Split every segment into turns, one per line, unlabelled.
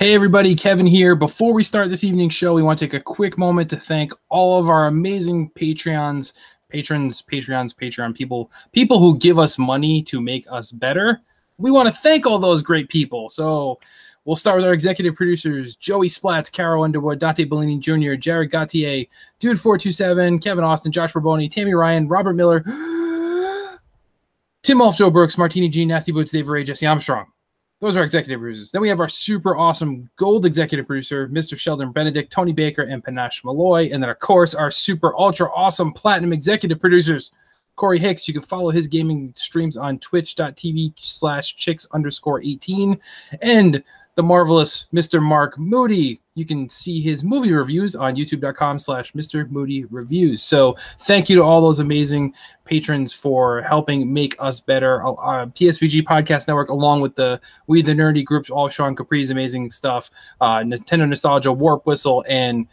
Hey everybody, Kevin here. Before we start this evening's show, we want to take a quick moment to thank all of our amazing Patreon people who give us money to make us better. We want to thank all those great people. So we'll start with our executive producers, Joey Splats, Caro Underwood, Dante Bellini Jr., Jared Gautier, Dude427, Kevin Austin, Josh Barboni, Tammy Ryan, Robert Miller, Tim Wolf, Joe Brooks, Martini G, Nasty Boots, Dave Ray, Jesse Armstrong. Those are our executive producers. Then we have our super awesome gold executive producer, Mr. Sheldon Benedict, Tony Baker, and Panache Malloy. And then, of course, our super ultra awesome platinum executive producers, Corey Hicks. You can follow his gaming streams on twitch.tv/chicks_18. And the marvelous Mr. Mark Moody. You can see his movie reviews on youtube.com/Mr. Moody Reviews. So thank you to all those amazing patrons for helping make us better. PSVG Podcast Network, along with the We the Nerdy groups, all Sean Capri's amazing stuff, Nintendo Nostalgia, Warp Whistle, and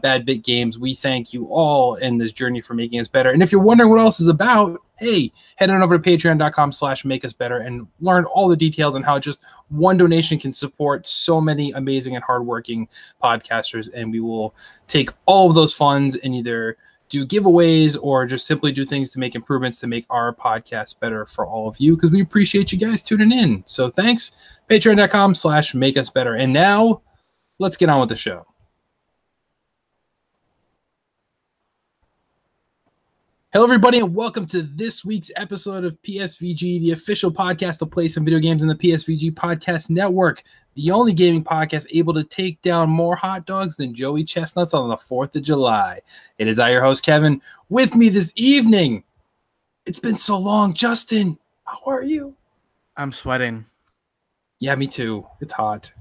Bad Bit Games. We thank you all in this journey for making us better. And if you're wondering what else is about, hey, head on over to patreon.com/makeusbetter and learn all the details on how just one donation can support so many amazing and hardworking podcasters. And we will take all of those funds and either do giveaways or just simply do things to make improvements to make our podcast better for all of you, because we appreciate you guys tuning in. So thanks. Patreon.com/makeusbetter. And now let's get on with the show. Hello, everybody, and welcome to this week's episode of PSVG, the official podcast to play some video games in the PSVG Podcast Network, the only gaming podcast able to take down more hot dogs than Joey Chestnuts on the 4th of July. It is I, your host, Kevin. With me this evening, it's been so long. Justin, how are you?
I'm sweating.
Yeah, me too. It's hot.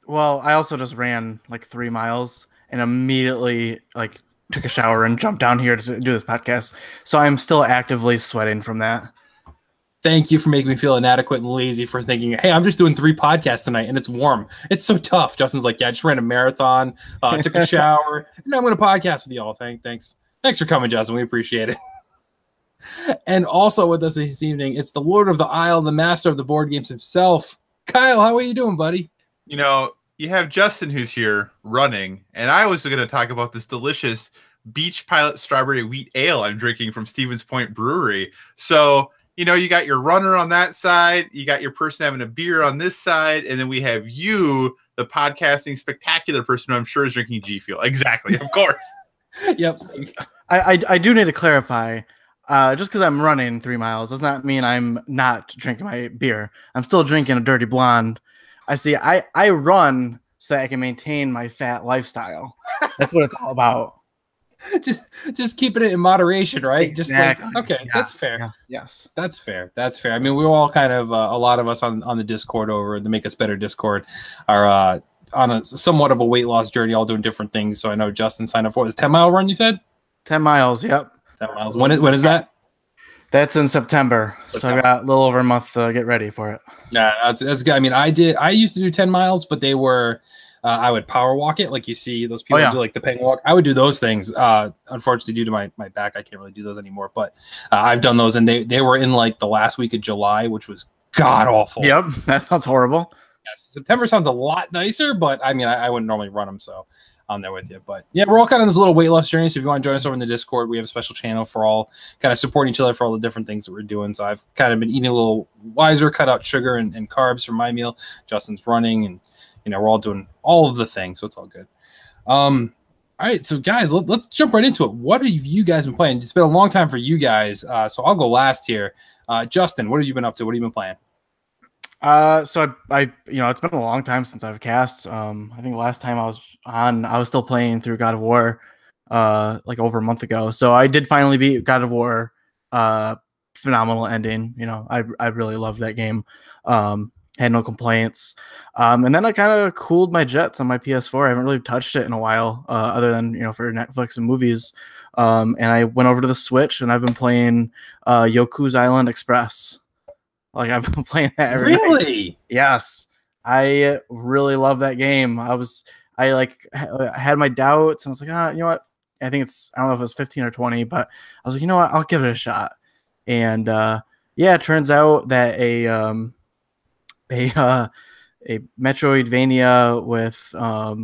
Well, I also just ran like 3 miles and immediately took a shower and jumped down here to do this podcast. So I'm still actively sweating from that.
Thank you for making me feel inadequate and lazy for thinking, hey, I'm just doing 3 podcasts tonight and it's warm. It's so tough. Justin's like, yeah, I just ran a marathon, took a shower, and now I'm going to podcast with y'all. Thanks for coming, Justin. We appreciate it. And also with us this evening, it's the Lord of the Isle, the master of the board games himself. Kyle, how are you doing, buddy?
You know, you have Justin who's here running, and I was going to talk about this delicious Beach Pilot Strawberry Wheat Ale I'm drinking from Stevens Point Brewery. So, you know, you got your runner on that side, you got your person having a beer on this side, and then we have you, the podcasting spectacular person who I'm sure is drinking G Fuel. Exactly, of course.
Yep.
I do need to clarify, just because I'm running 3 miles does not mean I'm not drinking my beer. I'm still drinking a Dirty Blonde. I run so that I can maintain my fat lifestyle. That's what it's all about.
Just keeping it in moderation, right?
Exactly.
Just okay,
yes,
that's fair.
Yes.
That's fair. I mean, we're all kind of a lot of us on the Discord over the Make Us Better Discord are on a somewhat of a weight loss journey, all doing different things. So I know Justin signed up for this 10-mile run. You said
10 miles. Yep.
10 miles. When is that?
That's in September. So I got a little over a month to get ready for it.
Yeah, that's good. I mean, I used to do 10 miles, but they were, I would power walk it. Like you see those people do like the peng walk. I would do those things. Unfortunately, due to my back, I can't really do those anymore, but I've done those, and they were in like the last week of July, which was god awful.
Yep. That sounds horrible.
Yes, September sounds a lot nicer, but I mean, I wouldn't normally run them. So I'm there with you. But yeah, we're all kind of this little weight loss journey. So if you want to join us over in the Discord, we have a special channel for all kind of supporting each other for all the different things that we're doing. So I've kind of been eating a little wiser, cut out sugar and carbs for my meal. Justin's running, and you know, we're all doing all of the things. So it's all good. All right, so guys, let's jump right into it. What have you guys been playing? It's been a long time for you guys. So I'll go last here. Justin, what have you been up to? What have you been playing?
So I it's been a long time since I've cast. I think the last time I was on, I was still playing through God of War, like over a month ago. So I did finally beat God of War. Phenomenal ending. You know, I really loved that game. Had no complaints. And then I kind of cooled my jets on my PS4. I haven't really touched it in a while, other than, you know, for Netflix and movies. And I went over to the Switch and I've been playing Yoku's Island Express. Like I've been playing that every
Really?
night. Yes. I really love that game. I had my doubts and I was like, you know what? I think I don't know if it was 15 or 20, but I was like, you know what? I'll give it a shot. And yeah, it turns out that a Metroidvania with I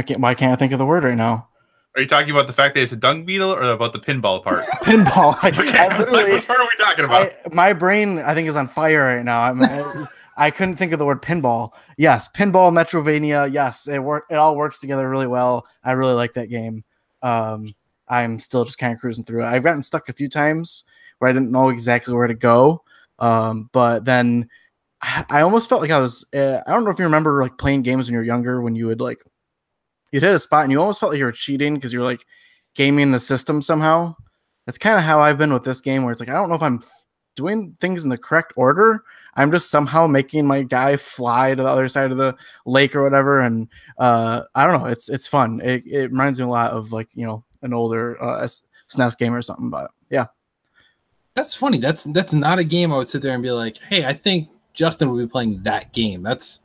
can't think of the word right now.
Are you talking about the fact that it's a dung beetle or about the pinball part?
Pinball. I literally,
which part are we talking about?
My brain, I think, is on fire right now. I couldn't think of the word pinball. Yes, pinball, Metrovania. Yes, it all works together really well. I really like that game. I'm still just kind of cruising through it. I've gotten stuck a few times where I didn't know exactly where to go. But then I almost felt like I was. I don't know if you remember like playing games when you were younger, when you would like you'd hit a spot and you almost felt like you were cheating because you're like gaming the system somehow. That's kind of how I've been with this game, where it's like I don't know if I'm doing things in the correct order. I'm just somehow making my guy fly to the other side of the lake or whatever, and I don't know. It's fun. It reminds me a lot of like an older SNES game or something. But yeah,
that's funny. That's not a game I would sit there and be like, hey, I think Justin would be playing that game. That's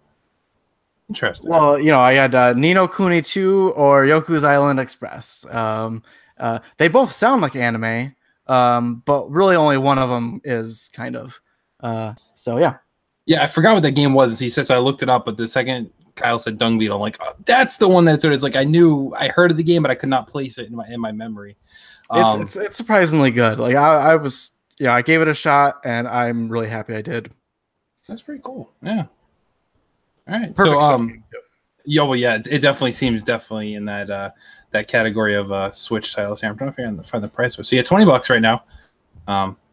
interesting.
Well, I had Ni no Kuni 2 or Yoku's Island Express. They both sound like anime, but really only one of them is kind of. So yeah.
Yeah, I forgot what that game was. He said so. I looked it up, but the second Kyle said Dung Beetle, I'm like, oh, that's the one that sort of is like I heard of the game, but I could not place it in my memory.
It's surprisingly good. Like I was, I gave it a shot, and I'm really happy I did.
That's pretty cool. Yeah. All right.
Perfect
it definitely seems in that that category of Switch titles here. I'm trying to find the price. So yeah, $20 right now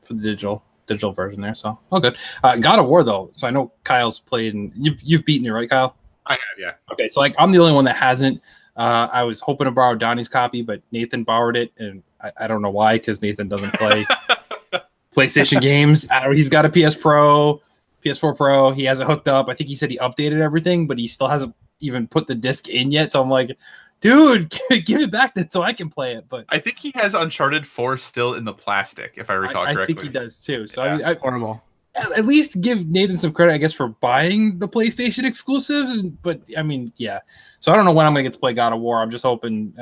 for the digital version there. So all good. God of War though. So I know Kyle's played and you've beaten it, right, Kyle?
I have, yeah.
Okay, so like I'm the only one that hasn't. I was hoping to borrow Donnie's copy, but Nathan borrowed it, and I don't know why, because Nathan doesn't play PlayStation games. He's got a PS4 Pro. He has it hooked up. I think he said he updated everything, but he still hasn't even put the disc in yet. So I'm like, dude, give it back then so I can play it. But
I think he has Uncharted 4 still in the plastic, if I recall correctly.
I think he does too. So
yeah.
I mean,
horrible.
At least give Nathan some credit, I guess, for buying the PlayStation exclusives. But I mean, yeah. So I don't know when I'm gonna get to play God of War. I'm just hoping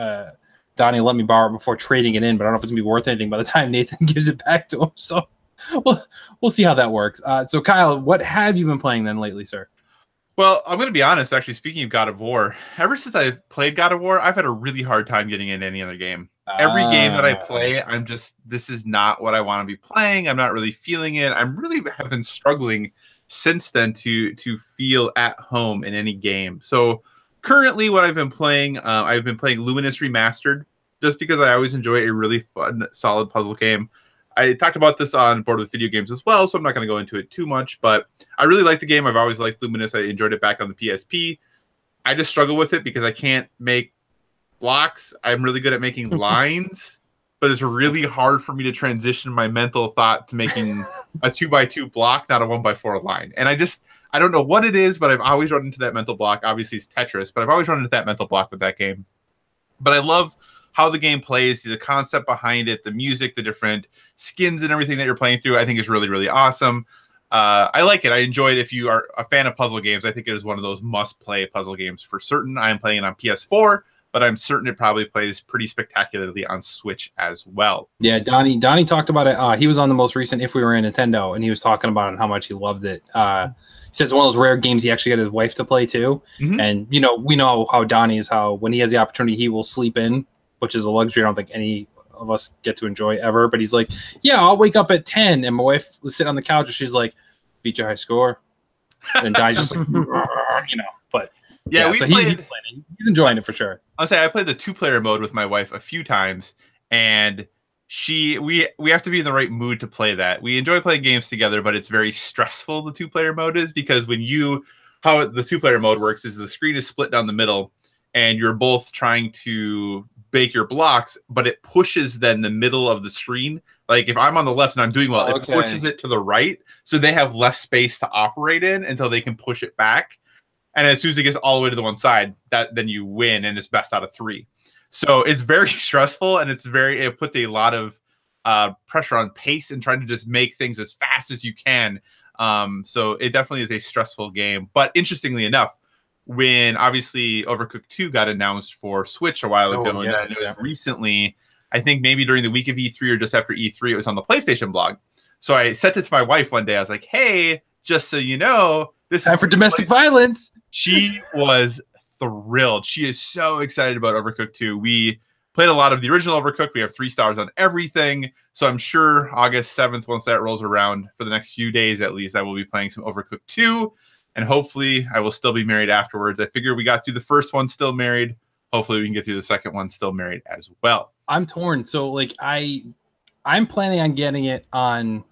Donnie let me borrow it before trading it in. But I don't know if it's gonna be worth anything by the time Nathan gives it back to him. So we'll see how that works. So Kyle, what have you been playing then lately, sir?
Well, I'm going to be honest, actually, speaking of God of War, ever since I played God of War, I've had a really hard time getting into any other game. Every game that I play, this is not what I want to be playing. I'm not really feeling it. I'm really have been struggling since then to feel at home in any game. So currently what I've been playing Luminous Remastered, just because I always enjoy a really fun, solid puzzle game. I talked about this on Board with Video Games as well, so I'm not going to go into it too much, but I really like the game. I've always liked Luminous. I enjoyed it back on the PSP. I just struggle with it because I can't make blocks. I'm really good at making lines, but it's really hard for me to transition my mental thought to making a 2x2 block, not a 1x4 line. And I don't know what it is, but I've always run into that mental block. Obviously, it's Tetris, but I've always run into that mental block with that game. But I love how the game plays, the concept behind it, the music, the different skins and everything that you're playing through, I think is really, really awesome. I like it. I enjoy it. If you are a fan of puzzle games, I think it is one of those must-play puzzle games for certain. I'm playing it on PS4, but I'm certain it probably plays pretty spectacularly on Switch as well.
Yeah, Donnie talked about it. He was on the most recent If We Were in Nintendo, and he was talking about it and how much he loved it. He says it's one of those rare games he actually got his wife to play too. Mm-hmm. And, we know how Donnie is, how when he has the opportunity, he will sleep in, which is a luxury I don't think any of us get to enjoy ever. But he's like, yeah, I'll wake up at 10. And my wife was sitting on the couch and she's like, beat your high score. And Donnie's just like, but
yeah,
so he's enjoying it for sure.
I'll say I played the 2-player mode with my wife a few times, and we have to be in the right mood to play that. We enjoy playing games together, but it's very stressful, the 2-player mode is, because how the 2-player mode works is the screen is split down the middle, and you're both trying to bake your blocks, but it pushes then the middle of the screen. Like if I'm on the left and I'm doing well, it pushes it to the right, so they have less space to operate in until they can push it back. And as soon as it gets all the way to the one side, then you win, and it's best out of 3. So it's very stressful, and it puts a lot of pressure on pace and trying to just make things as fast as you can. So it definitely is a stressful game. But interestingly enough, when obviously Overcooked 2 got announced for Switch a while ago, and then it was recently, I think maybe during the week of E3 or just after E3, it was on the PlayStation blog. So I sent it to my wife one day. I was like, "Hey, just so you know, this
Time
is
for domestic violence."
She was thrilled. She is so excited about Overcooked 2. We played a lot of the original Overcooked. We have 3 stars on everything. So I'm sure August 7th, once that rolls around, for the next few days at least, I will be playing some Overcooked 2. And hopefully I will still be married afterwards. I figure we got through the first one still married. Hopefully we can get through the second one still married as well.
I'm torn. So like I'm planning on getting it on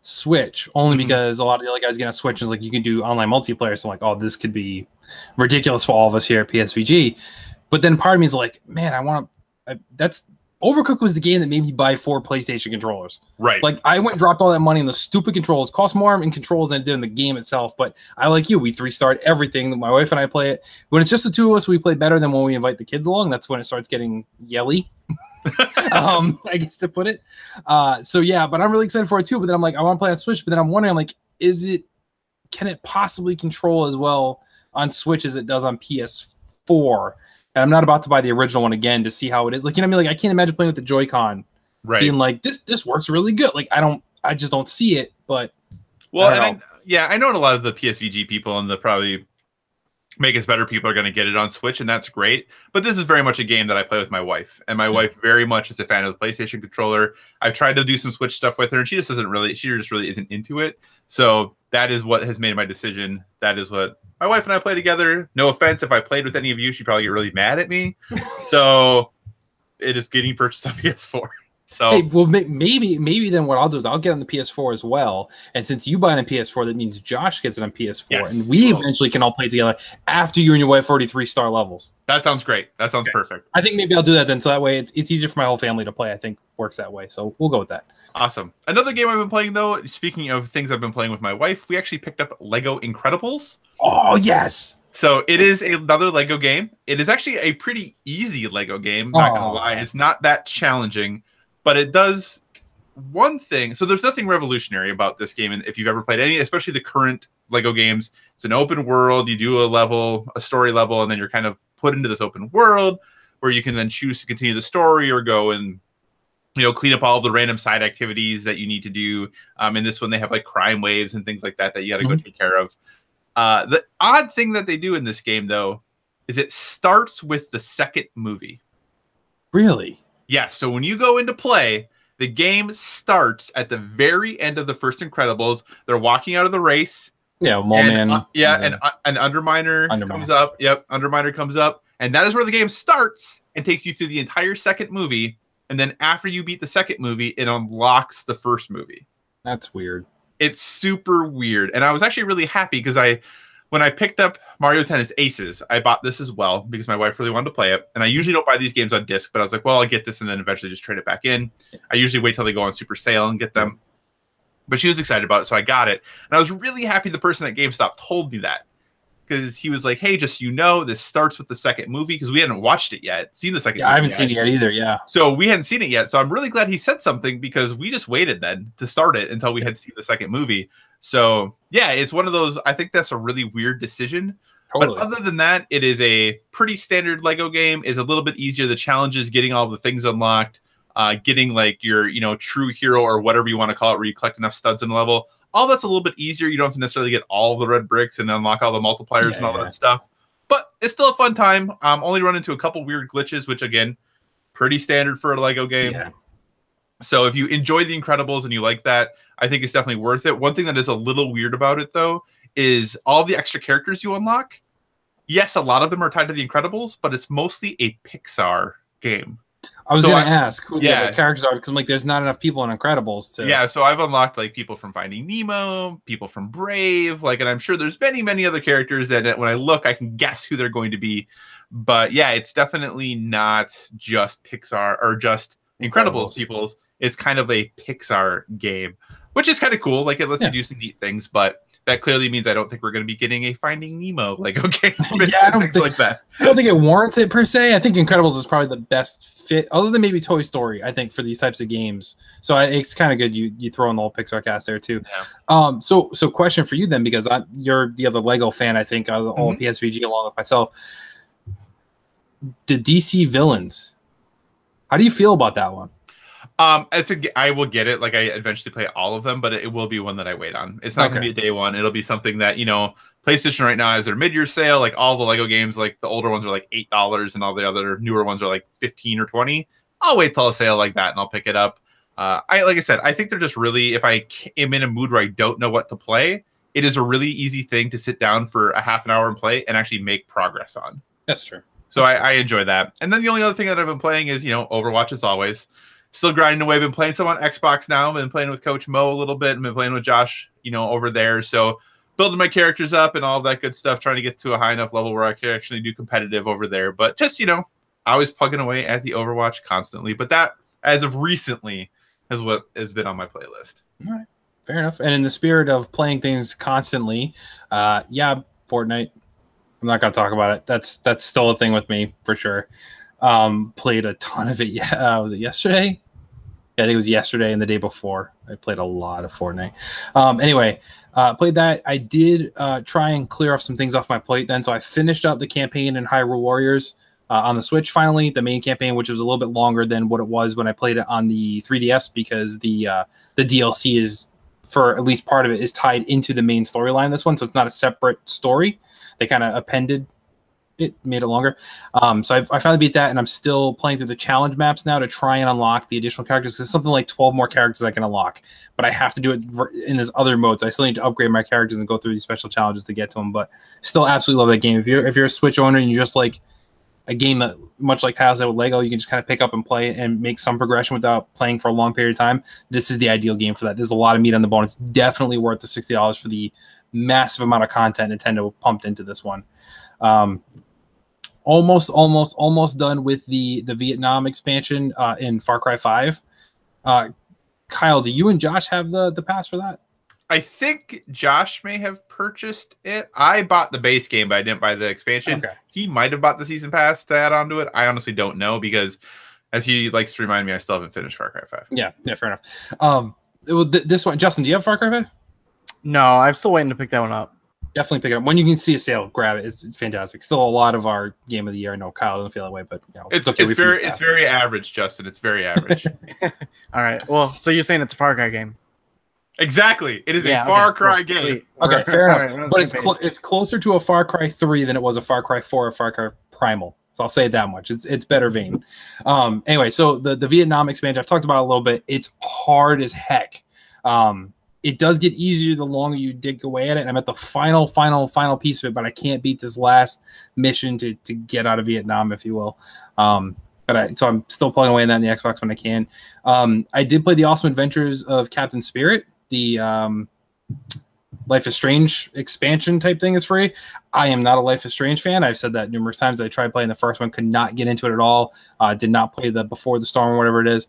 Switch only because a lot of the other guys get on Switch and like you can do online multiplayer. So I'm like, oh, this could be ridiculous for all of us here at PSVG. But then part of me is like, man, that's Overcooked was the game that made me buy 4 PlayStation controllers.
Right.
Like I went and dropped all that money in the stupid controls. Cost more in controls than it did in the game itself. But I like you. We 3-starred everything. My wife and I play it. When it's just the two of us, we play better than when we invite the kids along. That's when it starts getting yelly. I guess to put it. So yeah, but I'm really excited for it too. But then I'm like, I want to play on Switch. But then I'm wondering, like, can it possibly control as well on Switch as it does on PS4? And I'm not about to buy the original one again to see how it is. Like, you know what I mean? Like, I can't imagine playing with the Joy-Con, being like, this works really good. Like, I just don't see it. But
well, I know a lot of the PSVG people and the probably Make Us Better people are going to get it on Switch, and that's great. But this is very much a game that I play with my wife, and my wife very much is a fan of the PlayStation controller. I've tried to do some Switch stuff with her, and she just really isn't into it. So that is what has made my decision. That is what my wife and I play together. No offense, if I played with any of you, she'd probably get really mad at me. So it is getting purchased on PS4. So
hey, well, maybe then what I'll do is I'll get on the PS4 as well. And since you buy it on PS4, that means Josh gets it on PS4, and we eventually can all play together after you and your wife are already 3-star levels.
That sounds great. That sounds perfect.
I think maybe I'll do that then, so that way it's easier for my whole family to play. I think works that way, so we'll go with that.
Awesome. Another game I've been playing though. Speaking of things I've been playing with my wife, we actually picked up Lego Incredibles.
Oh yes.
So it is another Lego game. It is actually a pretty easy Lego game. Not gonna lie, it's not that challenging. But it does one thing. So there's nothing revolutionary about this game. And if you've ever played any, especially the current Lego games, it's an open world. You do a story level, and then you're kind of put into this open world where you can then choose to continue the story or go and, clean up all of the random side activities that you need to do. In this one, they have like crime waves and things like that you got to go take care of. The odd thing that they do in this game, though, is it starts with the second movie.
Really?
Yeah, so when you go into play, the game starts at the very end of the first Incredibles. They're walking out of the race.
Yeah, Mole-Man.
And an Underminer comes up. Yep, Underminer comes up. And that is where the game starts and takes you through the entire second movie. And then after you beat the second movie, it unlocks the first movie.
That's weird.
It's super weird. And I was actually really happy because when I picked up Mario Tennis Aces, I bought this as well because my wife really wanted to play it. And I usually don't buy these games on disc, but I was like, well, I'll get this and then eventually just trade it back in. I usually wait till they go on super sale and get them. But she was excited about it, so I got it. And I was really happy the person at GameStop told me that. Because he was like, hey, just so you know, this starts with the second movie because we hadn't watched it yet, seen the second movie.
I haven't seen it yet either, yeah.
So we hadn't seen it yet. So I'm really glad he said something because we just waited then to start it until we had seen the second movie. So yeah, it's one of those, I think that's a really weird decision. Totally. But other than that, it is a pretty standard Lego game. It's a little bit easier. The challenge is getting all the things unlocked, getting like your, true hero or whatever you want to call it, where you collect enough studs in the level. All that's a little bit easier. You don't have to necessarily get all the red bricks and unlock all the multipliers and all that stuff. But it's still a fun time. Only run into a couple weird glitches, which again, pretty standard for a Lego game. Yeah. So if you enjoy The Incredibles and you like that, I think it's definitely worth it. One thing that is a little weird about it, though, is all the extra characters you unlock. Yes, a lot of them are tied to The Incredibles, but it's mostly a Pixar game.
I was going to ask who the other characters are because there's not enough people in Incredibles to.
Yeah, so I've unlocked like people from Finding Nemo, people from Brave, and I'm sure there's many other characters that when I look, I can guess who they're going to be. But yeah, it's definitely not just Pixar or just Incredibles people. It's kind of a Pixar game, which is kind of cool. Like it lets you do some neat things, but that clearly means I don't think we're going to be getting a Finding Nemo Lego game.
I don't think it warrants it per se. I think Incredibles is probably the best fit, other than maybe Toy Story, I think, for these types of games. So it's kind of good you throw in the whole Pixar cast there too. Yeah. So question for you then, because you're the other Lego fan, I think, out of all PSVG along with myself. The DC villains, how do you feel about that one?
I will get it. Like I eventually play all of them, but it will be one that I wait on. It's not gonna be a day one. It'll be something that, you know, PlayStation right now has their mid-year sale. Like all the Lego games, like the older ones are like $8, and all the other newer ones are like 15 or 20. I'll wait till a sale like that and I'll pick it up. Like I said, I think they're just really, if I am in a mood where I don't know what to play, it is a really easy thing to sit down for a half an hour and play and actually make progress on.
That's true.
So I enjoy that. And then the only other thing that I've been playing is, you know, Overwatch as always. Still grinding away. Been playing some on Xbox now. Been playing with Coach Mo a little bit. And been playing with Josh, you know, over there. So building my characters up and all that good stuff. Trying to get to a high enough level where I can actually do competitive over there. But just, you know, I was plugging away at the Overwatch constantly. But that, as of recently, is what has been on my playlist.
All right. Fair enough. And in the spirit of playing things constantly, yeah, Fortnite. I'm not going to talk about it. That's still a thing with me for sure. Played a ton of it. Yeah, was it yesterday? Yeah, I think it was yesterday and the day before. I played a lot of Fortnite. Anyway, played that. I did try and clear off some things off my plate then. So I finished up the campaign in Hyrule Warriors on the Switch finally, the main campaign, which was a little bit longer than what it was when I played it on the 3DS because the DLC is, for at least part of it, is tied into the main storyline of this one. So it's not a separate story. They kind of appended it, made it longer. So I finally beat that, and I'm still playing through the challenge maps now to try and unlock the additional characters. There's something like 12 more characters I can unlock, but I have to do it in this other mode. So I still need to upgrade my characters and go through these special challenges to get to them. But still absolutely love that game. If you're a Switch owner and you're just like a game that, much like Kyle said with Lego, you can just kind of pick up and play and make some progression without playing for a long period of time, this is the ideal game for that. There's a lot of meat on the bone. It's definitely worth the $60 for the massive amount of content Nintendo pumped into this one. Almost done with the Vietnam expansion in Far Cry 5. Kyle, do you and Josh have the pass for that?
I think Josh may have purchased it. I bought the base game, but I didn't buy the expansion.
Okay.
He might have bought the season pass to add onto it. I honestly don't know because, as he likes to remind me, I still haven't finished Far Cry 5.
Yeah, fair enough. This one, Justin, do you have Far Cry 5?
No, I'm still waiting to pick that one up.
Definitely pick it up. When you can see a sale, grab it. It's fantastic. Still a lot of our game of the year. I know Kyle doesn't feel that way, but you know,
it's
okay.
It's very average, Justin. It's very average.
All right. Well, so you're saying it's a Far Cry game?
Exactly. It is a Far Cry game.
Sweet.
Okay, fair enough.
Right,
but it's closer to a Far Cry 3 than it was a Far Cry 4 or Far Cry Primal. So I'll say it that much. It's better vein. Anyway, so the Vietnam expansion, I've talked about it a little bit. It's hard as heck. It does get easier the longer you dig away at it. And I'm at the final piece of it, but I can't beat this last mission to get out of Vietnam, if you will. So I'm still plugging away in that in the Xbox when I can. I did play the Awesome Adventures of Captain Spirit. The Life is Strange expansion type thing is free. I am not a Life is Strange fan. I've said that numerous times. I tried playing the first one, could not get into it at all. Did not play the Before the Storm or whatever it is.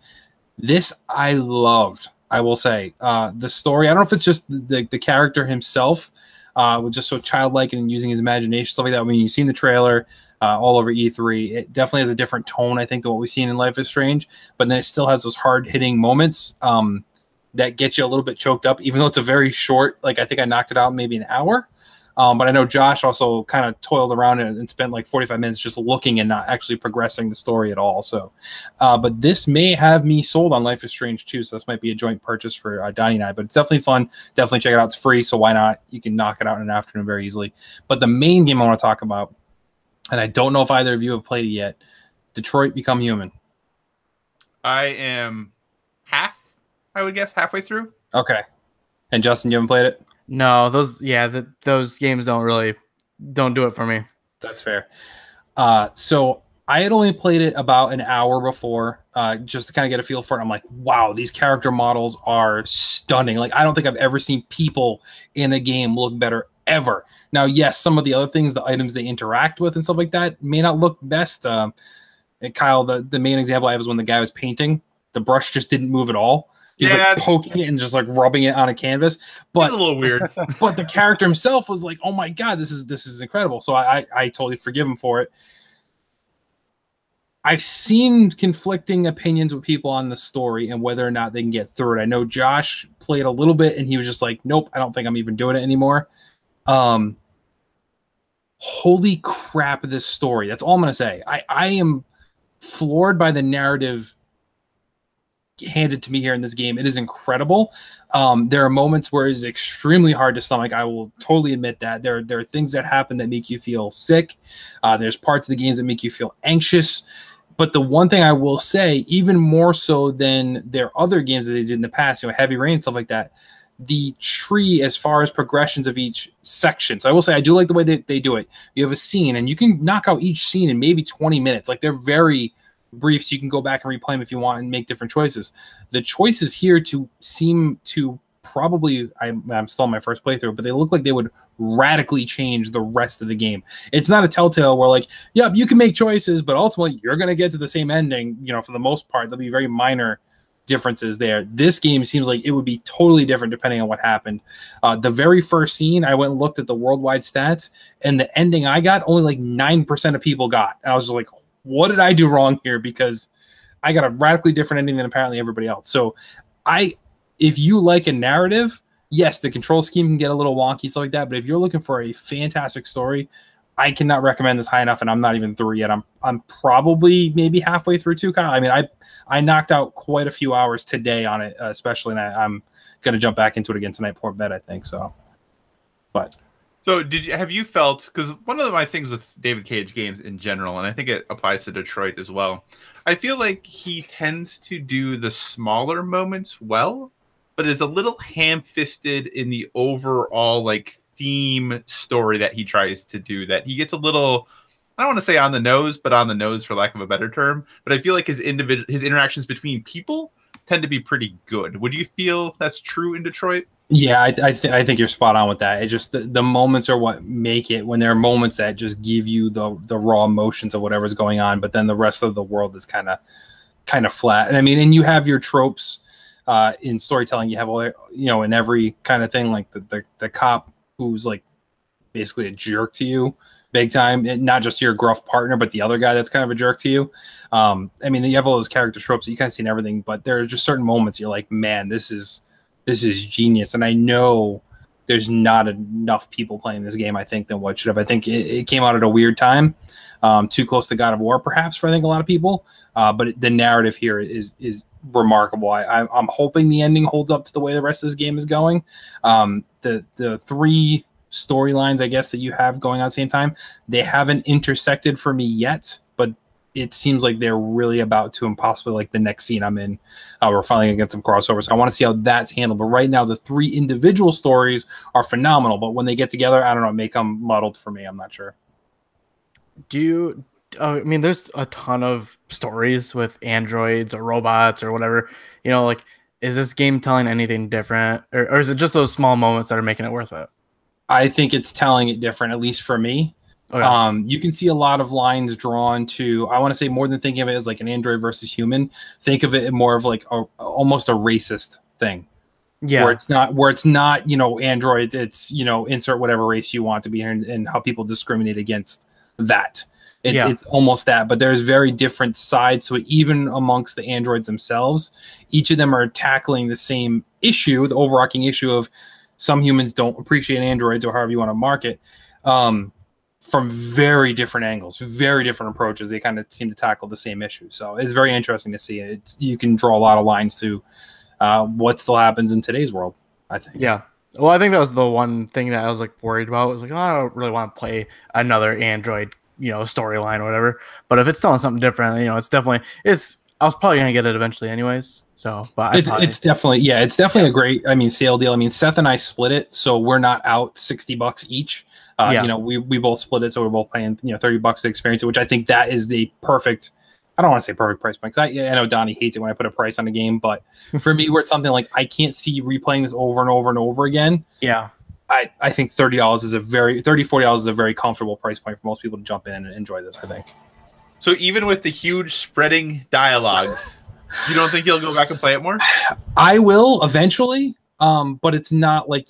This I loved. I will say the story. I don't know if it's just the character himself, was just so childlike and using his imagination, stuff like that. When you've seen the trailer all over E3, it definitely has a different tone, I think, than what we've seen in Life is Strange. But then it still has those hard hitting moments that get you a little bit choked up, even though it's a very short. Like I think I knocked it out in maybe an hour. But I know Josh also kind of toiled around and spent like 45 minutes just looking and not actually progressing the story at all. So, but this may have me sold on Life is Strange too. So this might be a joint purchase for Donnie and I, but it's definitely fun. Definitely check it out. It's free. So why not? You can knock it out in an afternoon very easily. But the main game I want to talk about, and I don't know if either of you have played it yet, Detroit Become Human.
I am halfway through.
Okay. And Justin, you haven't played it?
No, those games don't do it for me.
That's fair. So I had only played it about an hour before, just to kind of get a feel for it. I'm like, wow, these character models are stunning. Like, I don't think I've ever seen people in a game look better ever. Now, yes, some of the other things, the items they interact with and stuff like that may not look best. And Kyle, the main example I have is when the guy was painting, the brush just didn't move at all. He's like poking it and just like rubbing it on a canvas, but
it's a little weird.
But the character himself was like, "Oh my god, this is incredible!" So I totally forgive him for it. I've seen conflicting opinions with people on the story and whether or not they can get through it. I know Josh played a little bit and he was just like, "Nope, I don't think I'm even doing it anymore." Holy crap, this story! That's all I'm gonna say. I am floored by the narrative handed to me here in this game. It is incredible. There are moments where it's extremely hard to stomach. I will totally admit that. There are things that happen that make you feel sick. There's parts of the games that make you feel anxious. But the one thing I will say, even more so than their other games that they did in the past, Heavy Rain, stuff like that, the tree as far as progressions of each section. So I will say I do like the way they do it. You have a scene, and you can knock out each scene in maybe 20 minutes. Like, they're very brief, so you can go back and replay them if you want and make different choices. The choices here seem to probably, I'm still on my first playthrough, but they look like they would radically change the rest of the game. It's not a Telltale where, like, yep, you can make choices, but ultimately you're going to get to the same ending. For the most part, there'll be very minor differences there. This game seems like it would be totally different depending on what happened. The very first scene, I went and looked at the worldwide stats, and the ending I got, only like 9% of people got. And I was just like, what did I do wrong here? Because I got a radically different ending than apparently everybody else. So if you like a narrative, yes, the control scheme can get a little wonky, stuff like that. But if you're looking for a fantastic story, I cannot recommend this high enough, and I'm not even through yet. I'm probably maybe halfway through too, Kyle. I mean, I knocked out quite a few hours today on it, especially, and I'm gonna jump back into it again tonight before bed, I think so. But
so have you felt, because one of my things with David Cage games in general, and I think it applies to Detroit as well, I feel like he tends to do the smaller moments well, but is a little ham-fisted in the overall like theme story that he tries to do, that he gets a little, I don't want to say on the nose, but on the nose for lack of a better term. But I feel like his interactions between people tend to be pretty good. Would you feel that's true in Detroit?
Yeah, I think you're spot on with that. It just the moments are what make it, when there are moments that just give you the raw emotions of whatever's going on, but then the rest of the world is kind of flat. And I mean, and you have your tropes in storytelling. You have all, in every kind of thing, like the cop who's like basically a jerk to you big time, and not just your gruff partner, but the other guy that's kind of a jerk to you. I mean, you have all those character tropes that you kind of see in everything, but there are just certain moments you're like, man, this is genius. And I know there's not enough people playing this game, I think, than what should have. I think it came out at a weird time, too close to God of War, perhaps, for I think a lot of people. But the narrative here is remarkable. I'm hoping the ending holds up to the way the rest of this game is going. The three storylines, I guess, that you have going on at the same time, they haven't intersected for me yet, but it seems like they're really about to, and possibly like the next scene I'm in, we're finally gonna get some crossovers. So I want to see how that's handled. But right now, the three individual stories are phenomenal. But when they get together, I don't know, it may come muddled for me. I'm not sure.
I mean, there's a ton of stories with androids or robots or whatever. Like, is this game telling anything different, or is it just those small moments that are making it worth it?
I think it's telling it different, at least for me. Okay. You can see a lot of lines drawn to, I want to say, more than thinking of it as like an android versus human, think of it more of like almost a racist thing. Yeah. Where it's not, android, it's, insert whatever race you want to be here, and how people discriminate against that. It's almost that, but there's very different sides to it, even amongst the androids themselves. Each of them are tackling the same issue, the overarching issue of some humans don't appreciate androids, or however you want to mark it, from very different angles, very different approaches. They kind of seem to tackle the same issue. So it's very interesting to see. You can draw a lot of lines to what still happens in today's world, I think. Yeah.
Well, I think that was the one thing that I was like worried about. I was like, oh, I don't really want to play another android, storyline or whatever. But if it's telling something different, it's definitely, I was probably gonna get it eventually anyways. So, but
it's definitely a great, sale deal. Seth and I split it, so we're not out $60 each. We both split it, so we're both paying $30 to experience it, which I think that is the perfect. I don't want to say perfect price point, because I know Donnie hates it when I put a price on a game, but for me, where it's something like I can't see replaying this over and over and over again.
Yeah.
I think $40 is a very comfortable price point for most people to jump in and enjoy this, I think.
So even with the huge spreading dialogues, you don't think you'll go back and play it more?
I will eventually, but it's not like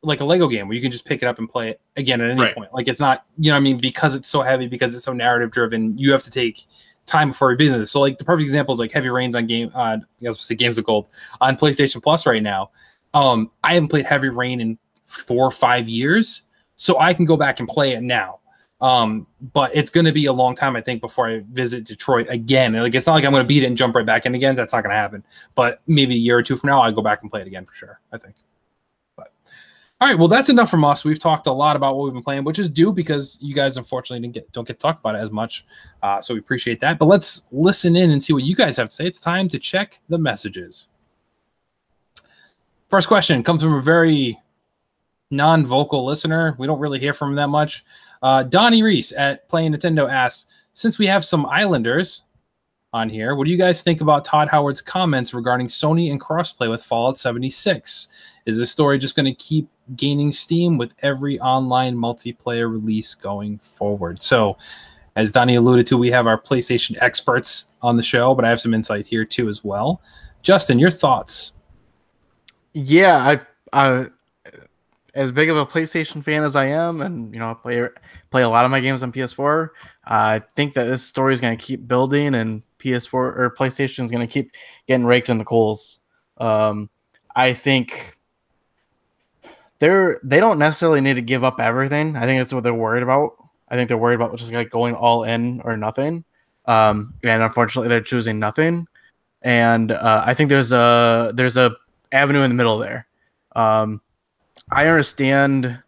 a Lego game where you can just pick it up and play it again at any point. Like, it's not, because it's so heavy, because it's so narrative driven, you have to take time before your business. So like the perfect example is like Heavy Rain's on Games of Gold on PlayStation Plus right now. I haven't played Heavy Rain in 4 or 5 years, so I can go back and play it now. But it's going to be a long time, I think, before I visit Detroit again. Like, it's not like I'm going to beat it and jump right back in again. That's not going to happen. But maybe a year or two from now, I'll go back and play it again for sure, I think. But all right, well, that's enough from us. We've talked a lot about what we've been playing, which is due because you guys unfortunately don't get to talk about it as much. So we appreciate that. But let's listen in and see what you guys have to say. It's time to check the messages. First question comes from a very non-vocal listener. We don't really hear from him that much. Donnie Reese at Playing Nintendo asks, since we have some Islanders on here, what do you guys think about Todd Howard's comments regarding Sony and crossplay with Fallout 76? Is this story just going to keep gaining steam with every online multiplayer release going forward? So, as Donnie alluded to, we have our PlayStation experts on the show, but I have some insight here too as well. Justin, your thoughts?
Yeah, I as big of a PlayStation fan as I am, and I play a lot of my games on PS4, I think that this story is going to keep building, and PS4 or PlayStation is going to keep getting raked in the coals. I think they don't necessarily need to give up everything. I think that's what they're worried about. I think they're worried about just like going all in or nothing. And unfortunately, they're choosing nothing. And I think there's a avenue in the middle there. I understand.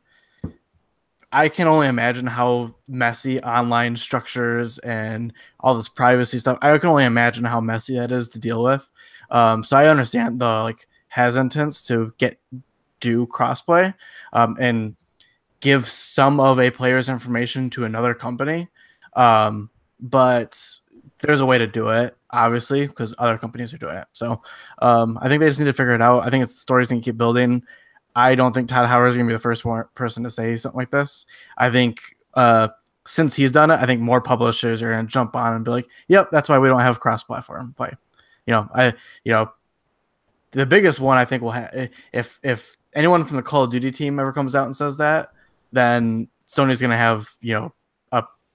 I can only imagine how messy online structures and all this privacy stuff. I can only imagine how messy that is to deal with. So I understand the hesitance to do crossplay and give some of a player's information to another company. But there's a way to do it, obviously, because other companies are doing it. So I think they just need to figure it out. I think the story's going to keep building. I don't think Todd Howard is going to be the first person to say something like this. I think since he's done it, I think more publishers are going to jump on and be like, "Yep, that's why we don't have cross-platform play." The biggest one I think will have if anyone from the Call of Duty team ever comes out and says that, then Sony's going to have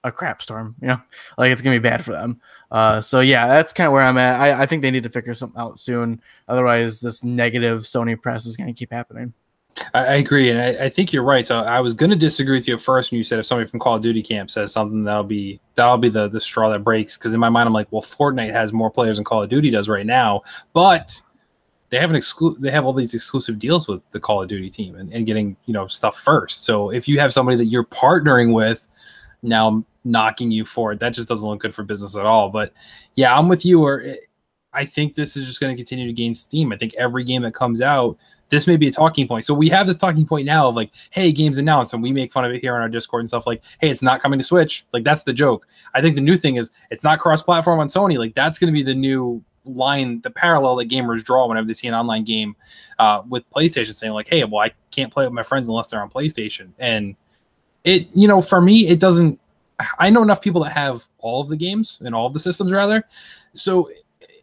a crap storm. It's going to be bad for them. So yeah, that's kind of where I'm at. I think they need to figure something out soon. Otherwise, this negative Sony press is going to keep happening.
I agree, and I think you're right. So I was going to disagree with you at first when you said if somebody from Call of Duty camp says something, that'll be the straw that breaks. Because in my mind, I'm like, well, Fortnite has more players than Call of Duty does right now, but they have they have all these exclusive deals with the Call of Duty team and getting stuff first. So if you have somebody that you're partnering with now knocking you for it, that just doesn't look good for business at all. But yeah, I'm with you. I think this is just going to continue to gain steam. I think every game that comes out, this may be a talking point. So we have this talking point now of like, hey, game's announced, and we make fun of it here on our Discord and stuff like, hey, it's not coming to Switch. Like, that's the joke. I think the new thing is it's not cross-platform on Sony. Like, that's going to be the new line, the parallel that gamers draw whenever they see an online game with PlayStation saying like, hey, well, I can't play with my friends unless they're on PlayStation. And it, for me, it doesn't, I know enough people that have all of the games and all of the systems rather. So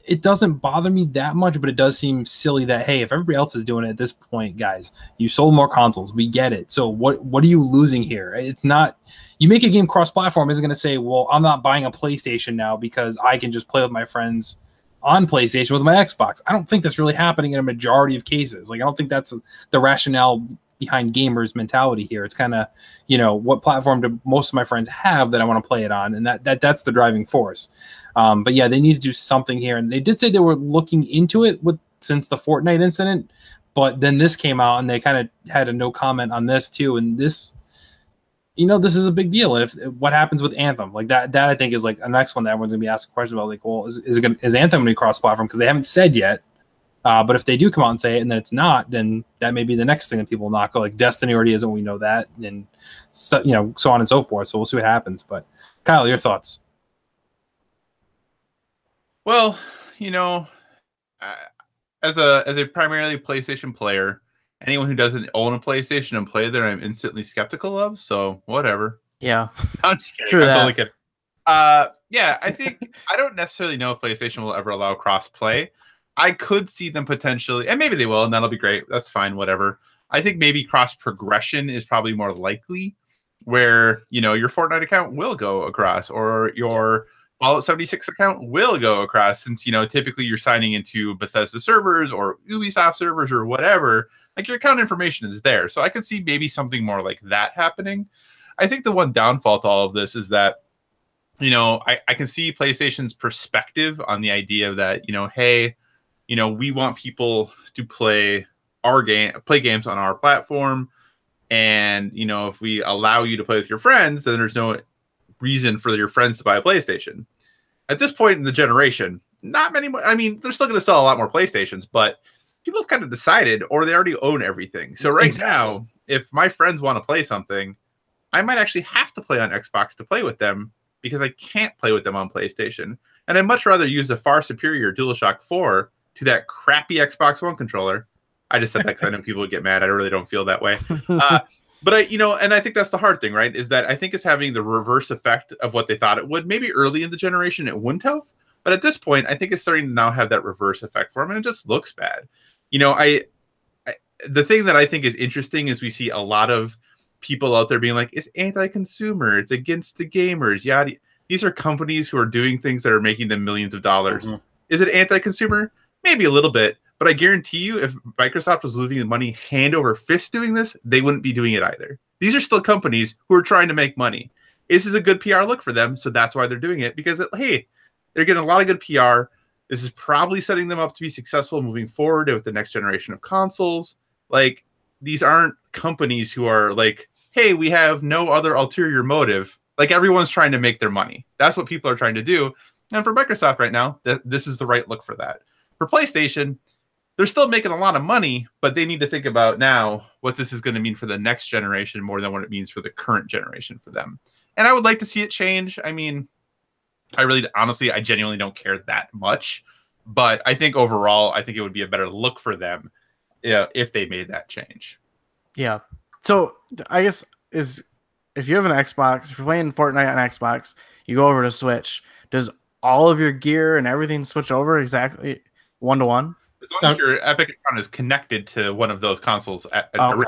it doesn't bother me that much, but it does seem silly that, hey, if everybody else is doing it at this point, guys, you sold more consoles. We get it. So what are you losing here? It's not, you make a game cross-platform isn't going to say, well, I'm not buying a PlayStation now because I can just play with my friends on PlayStation with my Xbox. I don't think that's really happening in a majority of cases. Like, I don't think that's the rationale behind gamers' mentality here. It's kind of, what platform do most of my friends have that I want to play it on? And that's the driving force. But yeah, they need to do something here. And they did say they were looking into it since the Fortnite incident, but then this came out and they kind of had a no comment on this too. And this, this is a big deal. If what happens with Anthem, like that I think is like a next one that everyone's gonna be asking questions about. Like, well, is Anthem gonna be cross-platform? Because they haven't said yet. But if they do come out and say it and then it's not, then that may be the next thing that people will not go. Like Destiny already isn't, we know that, and so on and so forth. So we'll see what happens. But Kyle, your thoughts?
Well, as a primarily PlayStation player, anyone who doesn't own a PlayStation and play there, I'm instantly skeptical of. So whatever.
Yeah,
I'm just kidding.
True
I'm
that.
totally kidding. Yeah, I think I don't necessarily know if PlayStation will ever allow cross-play. I could see them potentially, and maybe they will, and that'll be great. That's fine, whatever. I think maybe cross-progression is probably more likely, where your Fortnite account will go across, or your Fallout 76 account will go across, since typically you're signing into Bethesda servers or Ubisoft servers or whatever. Like, your account information is there, so I could see maybe something more like that happening. I think the one downfall to all of this is that, you know, I can see PlayStation's perspective on the idea that, you know, hey, you know, we want people to play games on our platform. And, you know, if we allow you to play with your friends, then there's no reason for your friends to buy a PlayStation. At this point in the generation, not many more. I mean, they're still going to sell a lot more PlayStations, but people have kind of decided, or they already own everything. So right now, if my friends want to play something, I might actually have to play on Xbox to play with them because I can't play with them on PlayStation. And I'd much rather use a far superior DualShock 4 to that crappy Xbox One controller. I just said that because I know people would get mad. I really don't feel that way. But I, you know, and I think that's the hard thing, right? Is that I think it's having the reverse effect of what they thought it would. Maybe early in the generation it wouldn't have, but at this point, I think it's starting to now have that reverse effect for them, and it just looks bad. You know, the thing that I think is interesting is we see a lot of people out there being like, it's anti-consumer, it's against the gamers. Yeah, these are companies who are doing things that are making them millions of dollars. Mm-hmm. Is it anti-consumer? Maybe a little bit. But I guarantee you, if Microsoft was losing money hand over fist doing this, they wouldn't be doing it either. These are still companies who are trying to make money. This is a good PR look for them, so that's why they're doing it. Because, hey, they're getting a lot of good PR. This is probably setting them up to be successful moving forward with the next generation of consoles. Like, these aren't companies who are like, hey, we have no other ulterior motive. Like, everyone's trying to make their money. That's what people are trying to do. And for Microsoft right now, this is the right look for that. For PlayStation, they're still making a lot of money, but they need to think about now what this is going to mean for the next generation more than what it means for the current generation for them. And I would like to see it change. I mean, I genuinely don't care that much, but I think overall, I think it would be a better look for them if they made that change.
Yeah. So I guess if you have an Xbox, if you're playing Fortnite on Xbox, you go over to Switch, does all of your gear and everything switch over exactly 1-to-1?
As long as your Epic account is connected to one of those consoles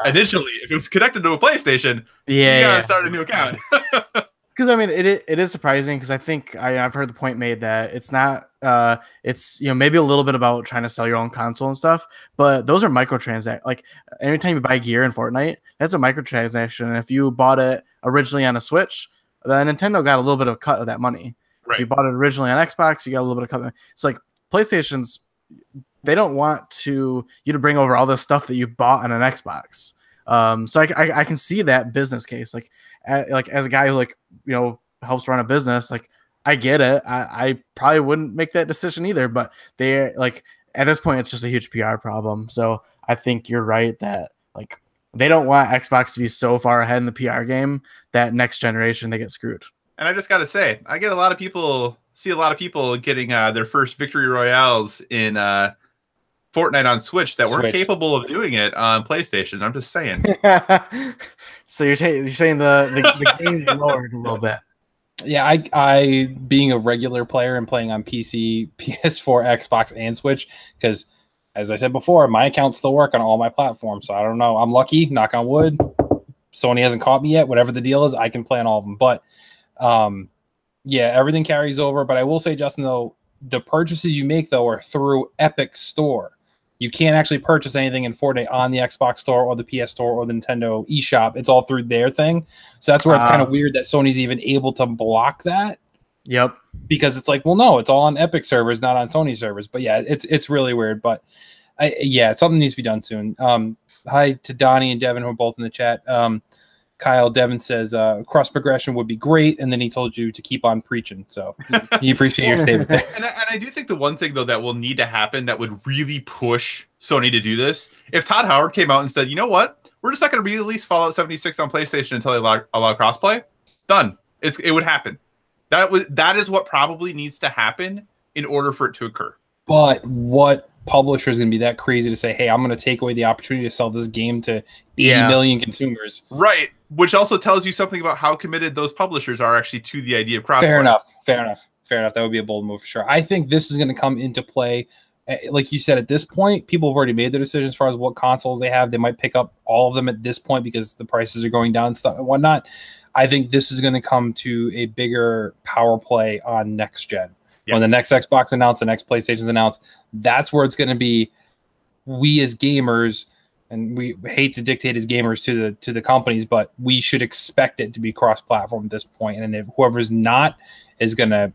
initially, if it was connected to a PlayStation, you gotta start a new account.
Because I mean, it is surprising because I think I've heard the point made that it's not it's maybe a little bit about trying to sell your own console and stuff, but those are microtransactions. Like anytime you buy gear in Fortnite, that's a microtransaction. And if you bought it originally on a Switch, then Nintendo got a little bit of a cut of that money. Right. If you bought it originally on Xbox, you got a little bit of cut. It's like PlayStation's. They don't want you to bring over all the stuff that you bought on an Xbox. So I can see that business case. Like as a guy who helps run a business, like I get it. I probably wouldn't make that decision either, but they at this point it's just a huge PR problem. So I think you're right that they don't want Xbox to be so far ahead in the PR game that next generation they get screwed.
And I just got to say, I get a lot of people getting their first victory royales in Fortnite on Switch that weren't capable of doing it on PlayStation. I'm just saying.
So you're saying the game's lowered a little bit.
Yeah, I being a regular player and playing on PC, PS4, Xbox, and Switch, because as I said before, my accounts still work on all my platforms. So I don't know. I'm lucky, knock on wood. Sony hasn't caught me yet. Whatever the deal is, I can play on all of them. But yeah, everything carries over. But I will say, Justin, though, the purchases you make, though, are through Epic Store. You can't actually purchase anything in Fortnite on the Xbox Store or the PS Store or the Nintendo eShop. It's all through their thing. So that's where it's kind of weird that Sony's even able to block that.
Yep.
Because it's like, well, no, it's all on Epic servers, not on Sony servers. But yeah, it's really weird. But something needs to be done soon. Hi to Donnie and Devin, who are both in the chat. Kyle Devin says cross progression would be great, and then he told you to keep on preaching. So he appreciate your statement there.
And I do think the one thing though that will need to happen that would really push Sony to do this, if Todd Howard came out and said, you know what, we're just not going to release Fallout 76 on PlayStation until they allow crossplay. Done. It would happen. That is what probably needs to happen in order for it to occur.
But what publisher is going to be that crazy to say, hey, I'm going to take away the opportunity to sell this game to 80 million consumers?
Right. Which also tells you something about how committed those publishers are actually to the idea of crossplay.
Fair enough. That would be a bold move for sure. I think this is going to come into play. Like you said, at this point, people have already made their decisions as far as what consoles they have. They might pick up all of them at this point because the prices are going down and stuff and whatnot. I think this is going to come to a bigger power play on next gen. Yes. When the next Xbox announced, the next PlayStation's announced, that's where it's going to be. We as gamers and we hate to dictate as gamers to the companies, but we should expect it to be cross-platform at this point. And if whoever's not it's gonna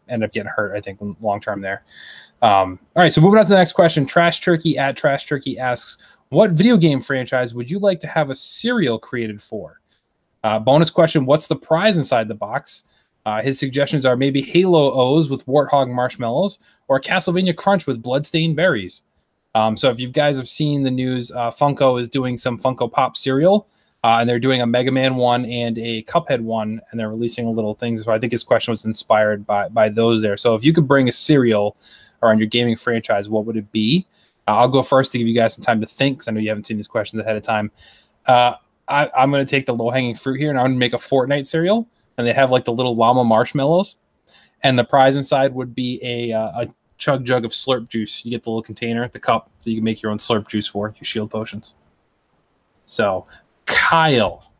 end up getting hurt, I think, long term there. All right, so moving on to the next question. Trash Turkey at Trash Turkey asks, what video game franchise would you like to have a cereal created for? Bonus question, what's the prize inside the box? His suggestions are maybe Halo O's with Warthog marshmallows or Castlevania Crunch with bloodstained berries. So if you guys have seen the news, Funko is doing some Funko Pop cereal, and they're doing a Mega Man one and a Cuphead one, and they're releasing a little things. So I think his question was inspired by those there. So if you could bring a cereal around your gaming franchise, what would it be? I'll go first to give you guys some time to think, because I know you haven't seen these questions ahead of time. I'm going to take the low-hanging fruit here, and I'm going to make a Fortnite cereal, and they have like the little llama marshmallows, and the prize inside would be a chug jug of slurp juice. You get the little container, the cup that you can make your own slurp juice for, your shield potions. So, Kyle,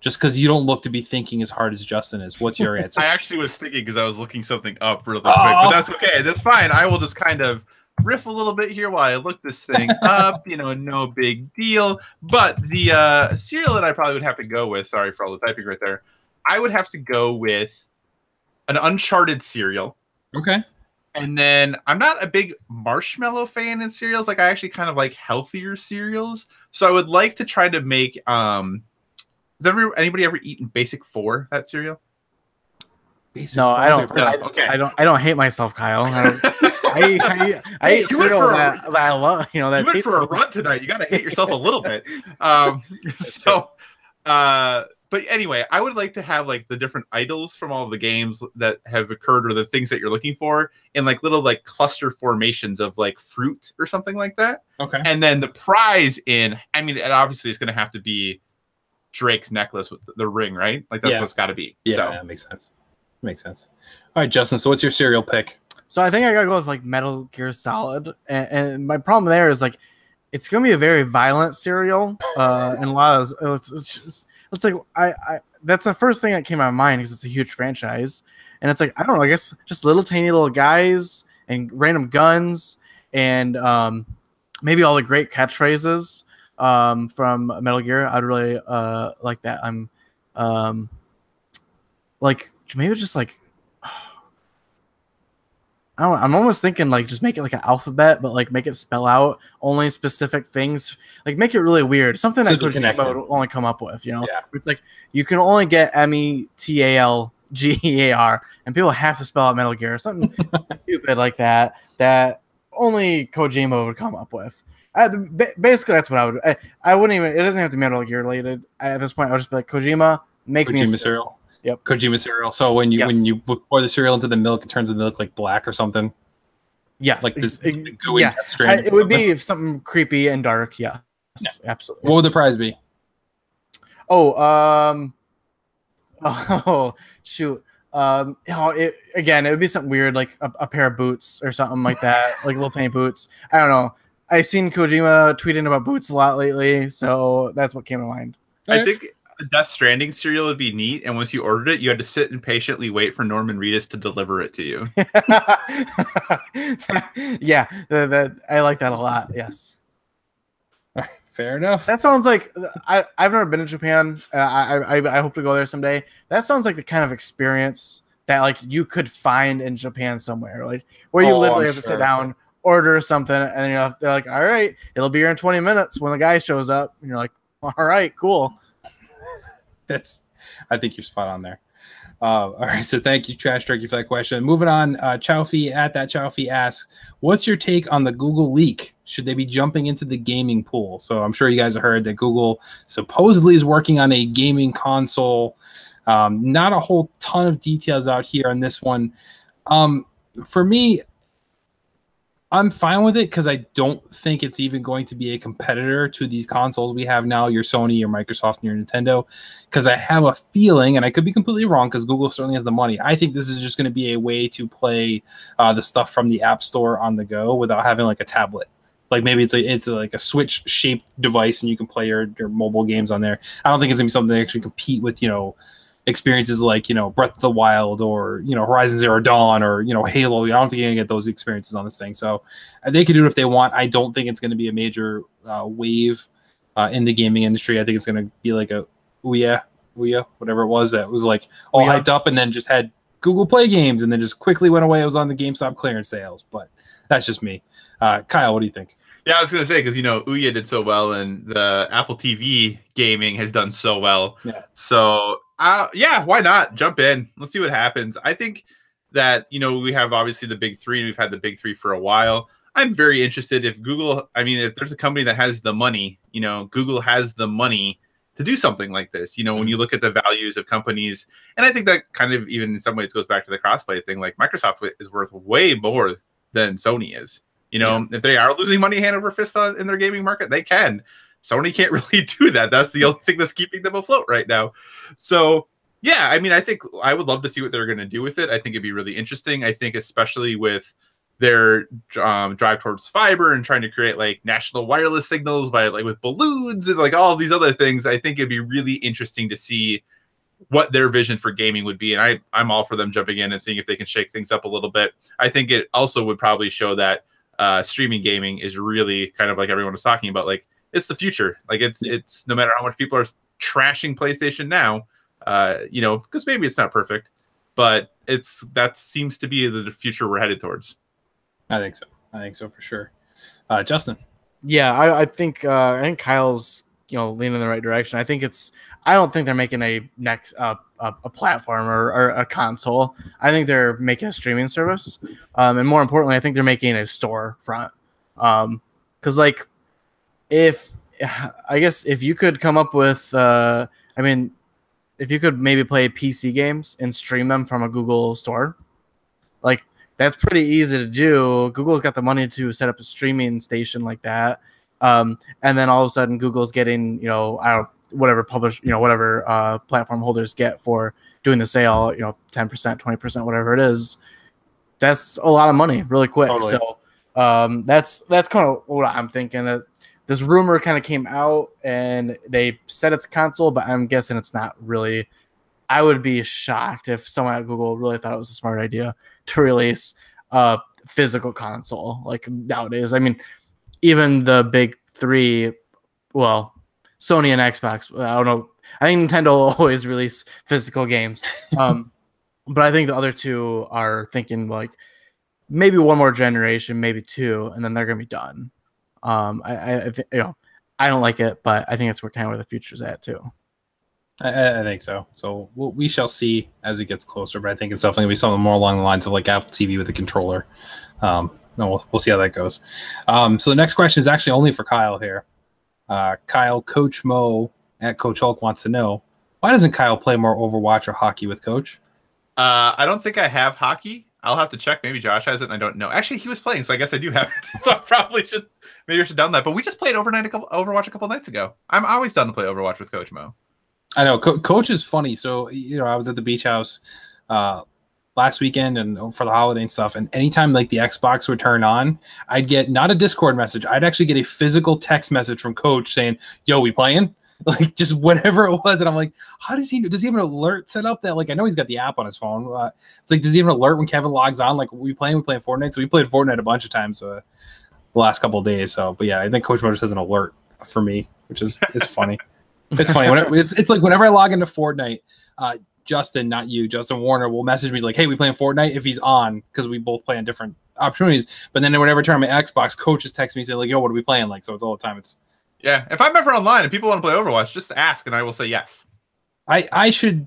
just because you don't look to be thinking as hard as Justin is, what's your answer?
I actually was thinking because I was looking something up really quick, but that's okay. That's fine. I will just kind of riff a little bit here while I look this thing up. No big deal. But the cereal that I probably would have to go with, sorry for all the typing right there, I would have to go with an Uncharted cereal.
Okay.
And then I'm not a big marshmallow fan in cereals. Like, I actually kind of like healthier cereals. So I would like to try to make has anybody ever eaten Basic 4, that cereal?
Basic no, 4? I don't. Okay. I don't hate myself, Kyle. I eat cereal that I love. That
you went for a run tonight. You got to hate yourself a little bit. But anyway, I would like to have like the different idols from all of the games that have occurred, or the things that you're looking for, in like little like cluster formations of like fruit or something like that.
Okay.
And then the prize it obviously is going to have to be Drake's necklace with the ring, right? Like that's what it's got to be.
Yeah,
so.
That makes sense. Makes sense. All right, Justin. So what's your cereal pick?
So I think I gotta go with like Metal Gear Solid, and my problem there is like it's gonna be a very violent cereal, and a lot of it's like I that's the first thing that came to my mind because it's a huge franchise, and it's like I don't know, I guess just little tiny little guys and random guns and maybe all the great catchphrases from Metal Gear. I'd really like that. I'm like maybe just like. I'm almost thinking like just make it like an alphabet, but like make it spell out only specific things. Like make it really weird. Something that Kojima would only come up with, Yeah. It's like you can only get METALGEAR, and people have to spell out Metal Gear. Something stupid like that only Kojima would come up with. Basically, that's what I would. I wouldn't even. It doesn't have to be Metal Gear related. At this point, I would just be like Kojima, make me a
cereal.
Yep.
Kojima cereal. So when you pour the cereal into the milk, it turns the milk like black or something.
Yes.
Like this.
It would be something creepy and dark. Yeah. Absolutely.
What would the prize be?
Oh, shoot. It would be something weird, like a pair of boots or something like that, like little tiny boots. I don't know. I've seen Kojima tweeting about boots a lot lately, so that's what came to mind.
I think the Death Stranding cereal would be neat, and once you ordered it, you had to sit and patiently wait for Norman Reedus to deliver it to you.
Yeah, I like that a lot. Yes.
Fair enough.
That sounds like I've never been to Japan. I hope to go there someday. That sounds like the kind of experience that like you could find in Japan somewhere, like where you literally have to sit down, order something, and they're like, "All right, it'll be here in 20 minutes." When the guy shows up, and you're like, "All right, cool."
I think you're spot on there. All right, so thank you, Trash Turkey, for that question. Moving on, Chowfee at that Chowfee asks, "What's your take on the Google leak? Should they be jumping into the gaming pool?" So I'm sure you guys have heard that Google supposedly is working on a gaming console. Not a whole ton of details out here on this one. For me, I'm fine with it because I don't think it's even going to be a competitor to these consoles we have now, your Sony, your Microsoft, and your Nintendo, because I have a feeling, and I could be completely wrong because Google certainly has the money, I think this is just going to be a way to play the stuff from the App Store on the go without having like a tablet. Like maybe it's like a Switch-shaped device and you can play your mobile games on there. I don't think it's going to be something that actually compete with, experiences like, Breath of the Wild or, Horizon Zero Dawn or, Halo. I don't think you're going to get those experiences on this thing. So they could do it if they want. I don't think it's going to be a major wave in the gaming industry. I think it's going to be like a Ouya, whatever it was that was like all hyped up and then just had Google Play games and then just quickly went away. It was on the GameStop clearance sales, but that's just me. Kyle, what do you think?
Yeah, I was gonna say because Ouya did so well, and the Apple TV gaming has done so well.
Yeah.
So yeah, why not jump in? Let's see what happens. I think that we have obviously the big three, and we've had the big three for a while. I'm very interested if Google. I mean, if there's a company that has the money, Google has the money to do something like this. When you look at the values of companies, and I think that kind of even in some ways goes back to the crossplay thing. Like Microsoft is worth way more than Sony is. If they are losing money hand over fist in their gaming market, they can. Sony can't really do that. That's the only thing that's keeping them afloat right now. So, yeah, I mean, I think I would love to see what they're going to do with it. I think it'd be really interesting. I think especially with their drive towards fiber and trying to create like national wireless signals by like with balloons and like all of these other things, I think it'd be really interesting to see what their vision for gaming would be. And I'm all for them jumping in and seeing if they can shake things up a little bit. I think it also would probably show that streaming gaming is really kind of like everyone was talking about, like it's the future. Like it's no matter how much people are trashing PlayStation now, because maybe it's not perfect, but that seems to be the future we're headed towards.
I think so for sure. Justin.
Yeah, I think Kyle's leaning in the right direction. I don't think they're making a next a platform or a console. I think they're making a streaming service, and more importantly, I think they're making a storefront. Because if you could come up with, if you could maybe play PC games and stream them from a Google store, like that's pretty easy to do. Google's got the money to set up a streaming station like that, and then all of a sudden Google's getting whatever platform holders get for doing the sale, 10%, 20%, whatever it is. That's a lot of money really quick. Totally. So that's kind of what I'm thinking. That this rumor kind of came out and they said it's a console, but I'm guessing it's not really. I would be shocked if someone at Google really thought it was a smart idea to release a physical console like nowadays. I mean, even the big three, well, Sony and Xbox, I don't know. I think Nintendo will always release physical games. But I think the other two are thinking like maybe one more generation, maybe two, and then they're going to be done. I don't like it, but I think it's kind of where the future's at too.
I think so. So we shall see as it gets closer, but I think it's definitely going to be something more along the lines of like Apple TV with a controller. We'll see how that goes. So the next question is actually only for Kyle here. Kyle, Coach Mo at Coach Hulk wants to know, why doesn't Kyle play more Overwatch or hockey with Coach?
I don't think I have hockey. I'll have to check. Maybe Josh has it and I don't know. Actually, he was playing, so I guess I do have it. So I probably should down that. But we just played Overwatch a couple nights ago. I'm always down to play Overwatch with Coach Mo.
I know. Coach is funny. So, I was at the beach house last weekend and for the holiday and stuff. And anytime like the Xbox would turn on, I'd get not a Discord message. I'd actually get a physical text message from Coach saying, "Yo, we playing?" Like just whatever it was. And I'm like, how does he have an alert set up that, like, I know he's got the app on his phone. It's like, does he have an alert when Kevin logs on? Like, we playing Fortnite. So we played Fortnite a bunch of times the last couple of days. So, but yeah, I think Coach Motors has an alert for me, which is funny. It's funny. It's like whenever I log into Fortnite, Justin, not you, Justin Warner will message me like, "Hey, we playing Fortnite?" if he's on, because we both play on different opportunities. But then whenever I turn on my Xbox, Coach just texts me saying like, "Yo, what are we playing?" Like, so it's all the time.
Yeah, if I'm ever online and people want to play Overwatch, just ask and I will say yes.
I should.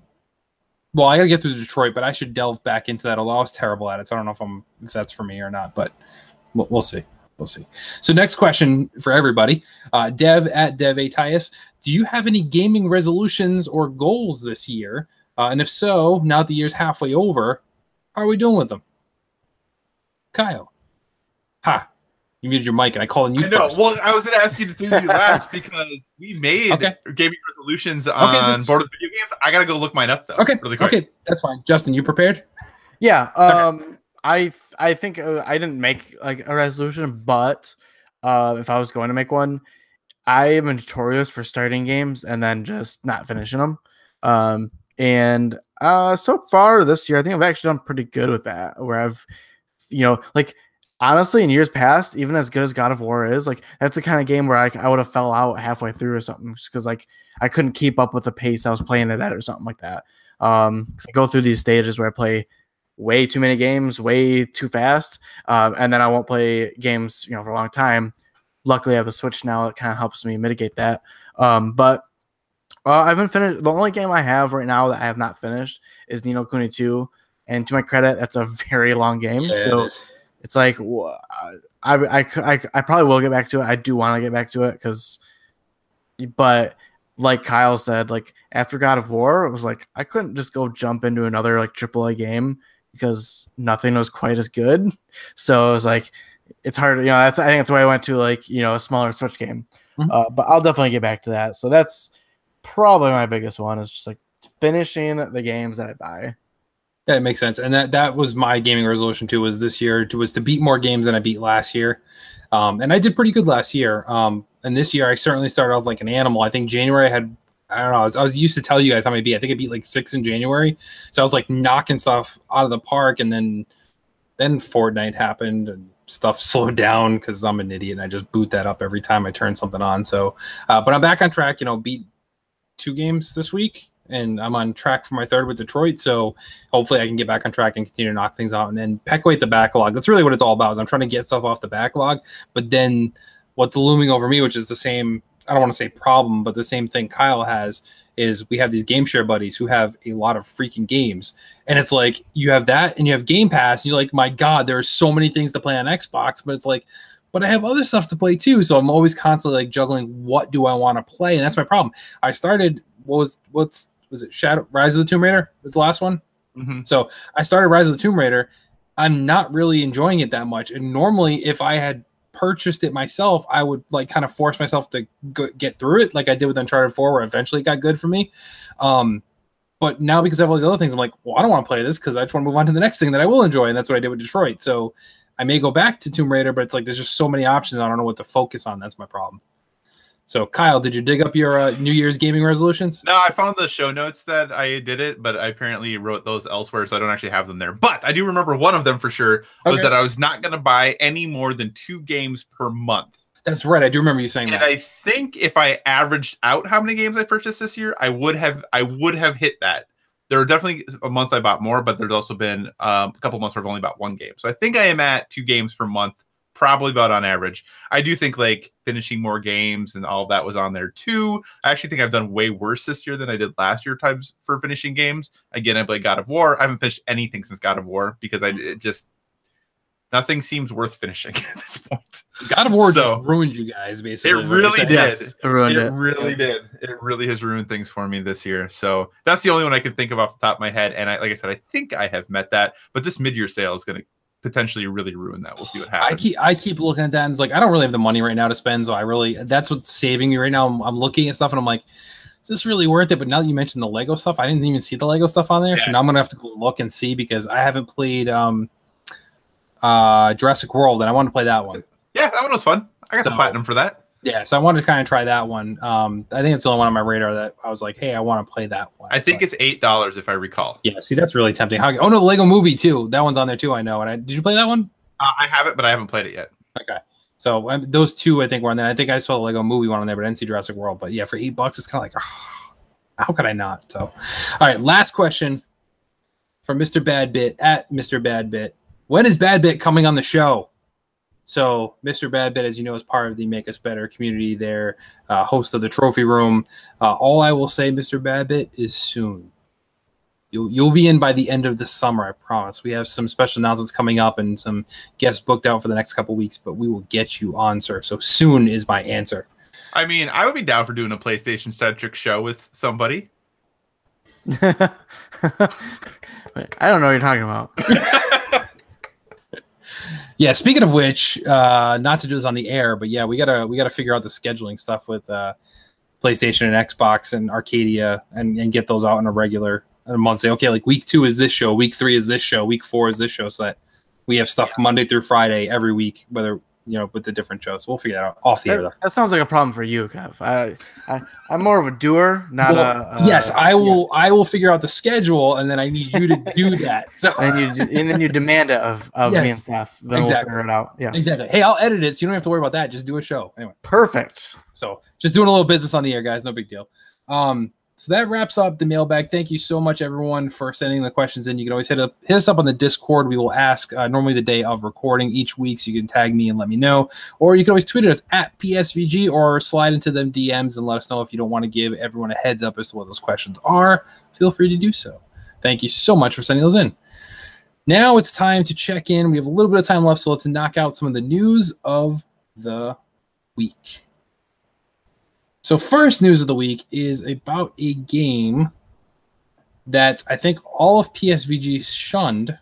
Well, I gotta get through Detroit, but I should delve back into that. Although I was terrible at it, so I don't know if that's for me or not. But we'll see. We'll see. So next question for everybody, Dev at Dev Atias, do you have any gaming resolutions or goals this year? And if so, now that the year's halfway over, how are we doing with them? Kyle. Ha. You muted your mic, and I called on you first.
Well, I was going to ask you to do you last because we made gaming resolutions on board with video games. I got to go look mine up, though.
Okay.
Really quick.
Okay, that's fine. Justin, you prepared?
Yeah. I think I didn't make like a resolution, but if I was going to make one, I am notorious for starting games and then just not finishing them. And so far this year, I think I've actually done pretty good with that. Where I've, like honestly, in years past, even as good as God of War is, like that's the kind of game where I would have fell out halfway through or something, just because like I couldn't keep up with the pace I was playing it at or something like that. 'Cause I go through these stages where I play way too many games, way too fast, and then I won't play games, for a long time. Luckily, I have the Switch now; it kind of helps me mitigate that. But I haven't finished. The only game I have right now that I have not finished is Ni no Kuni 2. And to my credit, that's a very long game.
Yeah,
so it's like I probably will get back to it. I do want to get back to it but like Kyle said, like after God of War, it was like I couldn't just go jump into another like AAA game because nothing was quite as good. So it was like it's hard. I think that's why I went to like a smaller Switch game. But I'll definitely get back to that. So that's probably my biggest one, is just like finishing the games that I buy.
Yeah, it makes sense. And that was my gaming resolution too, was this year was to beat more games than I beat last year. And I did pretty good last year. And this year I certainly started off like an animal. I think January I don't know. I was used to tell you guys how many I beat. I think I beat like 6 in January. So I was like knocking stuff out of the park, and then Fortnite happened and stuff slowed down because I'm an idiot and I just boot that up every time I turn something on. So, but I'm back on track, beat 2 games this week, and I'm on track for my 3rd with Detroit. So hopefully I can get back on track and continue to knock things out and then peck away at the backlog. That's really what it's all about, is I'm trying to get stuff off the backlog. But then what's looming over me, which is the same, I don't want to say problem, but the same thing Kyle has, is we have these game share buddies who have a lot of freaking games. And it's like, you have that and you have Game Pass, and you're like, my God, there are so many things to play on Xbox, but it's like, but I have other stuff to play too. So I'm always constantly like juggling, what do I want to play? And that's my problem. I started, was it Rise of the Tomb Raider was the last one?
Mm-hmm.
So I started Rise of the Tomb Raider. I'm not really enjoying it that much. And normally if I had purchased it myself, I would like kind of force myself to get through it, like I did with Uncharted 4, where eventually it got good for me. But now, because I have all these other things, I'm like, well, I don't want to play this because I just want to move on to the next thing that I will enjoy. And that's what I did with Detroit. So I may go back to Tomb Raider, but it's like there's just so many options. I don't know what to focus on. That's my problem. So, Kyle, did you dig up your New Year's gaming resolutions?
No, I found the show notes that I did it, but I apparently wrote those elsewhere, so I don't actually have them there. But I do remember one of them for sure was that I was not going to buy any more than 2 games per month.
That's right. I do remember you saying that.
And I think if I averaged out how many games I purchased this year, I would have hit that. There are definitely months I bought more, but there's also been a couple months where I've only bought 1 game. So I think I am at 2 games per month, probably about on average. I do think like finishing more games and all of that was on there too. I actually think I've done way worse this year than I did last year times for finishing games. Again, I played God of War. I haven't finished anything since God of War because nothing seems worth finishing at this point.
God of War just ruined you guys, basically.
It really did.
Yes, it
really did. It really has ruined things for me this year. So that's the only one I can think of off the top of my head. And like I said, I think I have met that. But this mid-year sale is going to potentially really ruin that. We'll see what happens.
I keep looking at that, and it's like I don't really have the money right now to spend. So that's what's saving me right now. I'm looking at stuff, and I'm like, is this really worth it? But now that you mentioned the Lego stuff, I didn't even see the Lego stuff on there. Yeah. So now I'm gonna have to go look and see, because I haven't played Jurassic World, and I want to play that one.
Yeah, that one was fun. I got the platinum for that.
Yeah, so I wanted to kind of try that one. I think it's the only one on my radar that I was like, hey, I want to play that one.
I think it's $8 if I recall.
Yeah, see, that's really tempting. Oh no, the Lego Movie too. That one's on there too. I know. And did you play that one?
I have it, but I haven't played it yet.
Okay, so those 2 I think were on there. I think I saw the Lego Movie one on there, but I didn't see Jurassic World. But yeah, for $8, it's kind of like, oh, how could I not? So, all right, last question from Mr. Badbit at Mr. Badbit. When is Badbit coming on the show? So Mr. Badbit, as you know, is part of the Make Us Better community there, host of the Trophy Room. All I will say, Mr. Badbit, is soon. You'll be in by the end of the summer, I promise. We have some special announcements coming up and some guests booked out for the next couple weeks, but we will get you on, sir. So soon is my answer.
I mean, I would be down for doing a PlayStation-centric show with somebody.
Wait, I don't know what you're talking about.
Yeah, speaking of which, not to do this on the air, but yeah, we gotta figure out the scheduling stuff with PlayStation and Xbox and Arcadia, and get those out in a month. Say, okay, like week 2 is this show, week 3 is this show, week 4 is this show, so that we have stuff Monday through Friday every week, whether with the different shows. We'll figure that out off the air. Though.
That sounds like a problem for you, Kev. I'm more of a doer, not
yes, I will. Yeah. I will figure out the schedule, and then I need you to do that. So
and then you demand it of
yes,
me and Seth. Then we'll figure it out. Yes,
exactly. Hey, I'll edit it, so you don't have to worry about that. Just do a show anyway.
Perfect.
So just doing a little business on the air, guys. No big deal. So that wraps up the mailbag. Thank you so much, everyone, for sending the questions in. You can always hit us up on the Discord. We will ask normally the day of recording each week, so you can tag me and let me know. Or you can always tweet at us at PSVG or slide into them DMs and let us know if you don't want to give everyone a heads up as to what those questions are. Feel free to do so. Thank you so much for sending those in. Now it's time to check in. We have a little bit of time left, so let's knock out some of the news of the week. So first news of the week is about a game that I think all of PSVG shunned,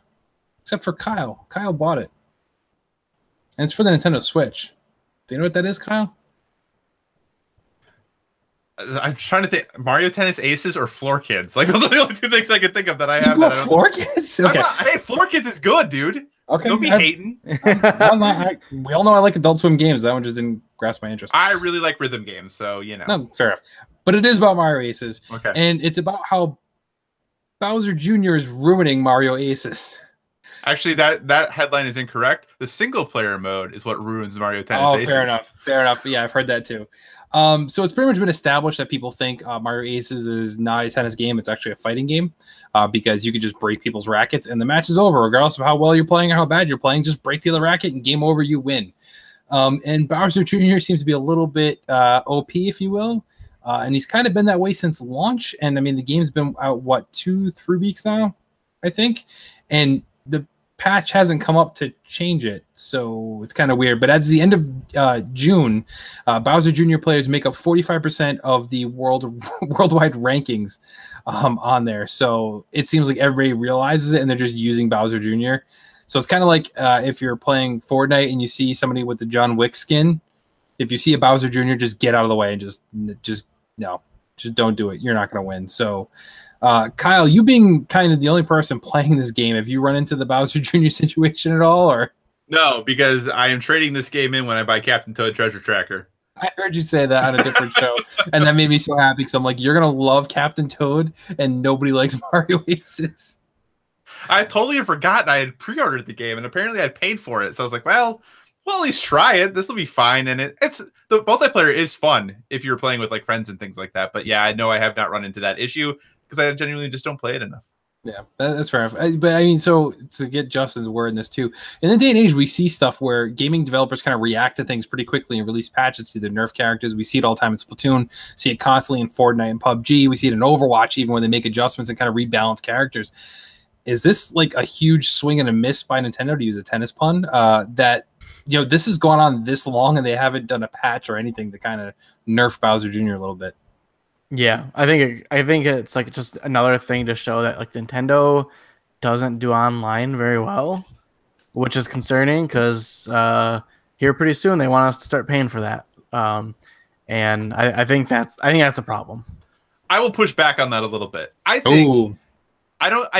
except for Kyle. Kyle bought it. And it's for the Nintendo Switch. Do you know what that is, Kyle?
I'm trying to think. Mario Tennis Aces or Floor Kids? Like, those are the only two things I can think of that I have.
Floor Kids? Okay.
Hey, Floor Kids is good, dude.
Okay.
Don't be hating.
We all know I like Adult Swim games. That one just didn't grasp my interest.
I really like rhythm games, so
No, fair enough. But it is about Mario Aces.
Okay.
And it's about how Bowser Jr. is ruining Mario Aces.
Actually, that headline is incorrect. The single player mode is what ruins Mario Tennis Aces.
Fair enough. Yeah, I've heard that too. So it's pretty much been established that people think Mario Aces is not a tennis game. It's actually a fighting game because you can just break people's rackets and the match is over. Regardless of how well you're playing or how bad you're playing, just break the other racket and game over, you win. And Bowser Jr. seems to be a little bit OP, if you will. And he's kind of been that way since launch. And I mean, the game's been out, 2-3 weeks now, I think. And the patch hasn't come up to change it, so it's kind of weird. But at the end of June, Bowser Jr. players make up 45% of the worldwide rankings on there. So it seems like everybody realizes it, and they're just using Bowser Jr. So it's kind of like if you're playing Fortnite and you see somebody with the John Wick skin, if you see a Bowser Jr., just get out of the way and just don't do it. You're not going to win. So Kyle, you being kind of the only person playing this game, have you run into the Bowser Jr. situation at all? Or
no, because I am trading this game in when I buy Captain Toad Treasure Tracker.
I heard you say that on a different show, and that made me so happy because I'm like, you're going to love Captain Toad, and nobody likes Mario Aces.
I totally had forgotten I had pre-ordered the game, and apparently I paid for it. So I was like, well, at least try it. This will be fine. And it's the multiplayer is fun if you're playing with like friends and things like that. But yeah, I know I have not run into that issue because I genuinely just don't play it enough.
Yeah, that's fair enough. But I mean, so to get Justin's word in this too, in the day and age, we see stuff where gaming developers kind of react to things pretty quickly and release patches to their nerf characters. We see it all the time in Splatoon, see it constantly in Fortnite and PUBG. We see it in Overwatch, even when they make adjustments and kind of rebalance characters. Is this like a huge swing and a miss by Nintendo, to use a tennis pun, that this has gone on this long and they haven't done a patch or anything to kind of nerf Bowser Jr. a little bit?
Yeah, I think it's like just another thing to show that like Nintendo doesn't do online very well, which is concerning because here pretty soon they want us to start paying for that, and I think that's a problem.
I will push back on that a little bit. I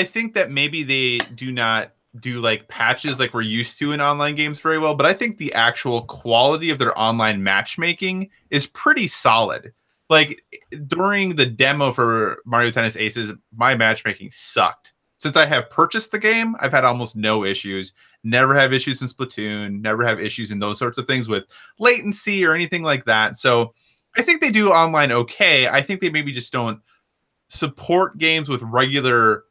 think that maybe they do not do like patches like we're used to in online games very well, but I think the actual quality of their online matchmaking is pretty solid. Like during the demo for Mario Tennis Aces, my matchmaking sucked. Since I have purchased the game, I've had almost no issues. Never have issues in Splatoon, never have issues in those sorts of things with latency or anything like that. So I think they do online okay. I think they maybe just don't support games with regular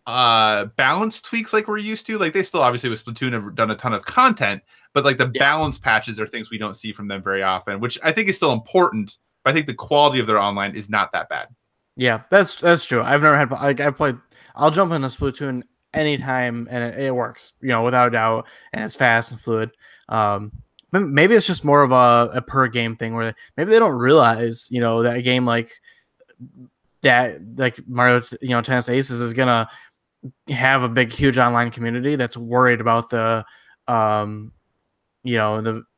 balance tweaks like we're used to. Like they still obviously with Splatoon have done a ton of content, but like the balance patches are things we don't see from them very often, which I think is still important. But I think the quality of their online is not that bad.
Yeah, that's true. I've never had like I'll jump into Splatoon anytime and it works, without a doubt, and it's fast and fluid. Maybe it's just more of a per game thing where maybe they don't realize, that a game like that, like Mario, Tennis Aces is gonna have a huge online community that's worried about the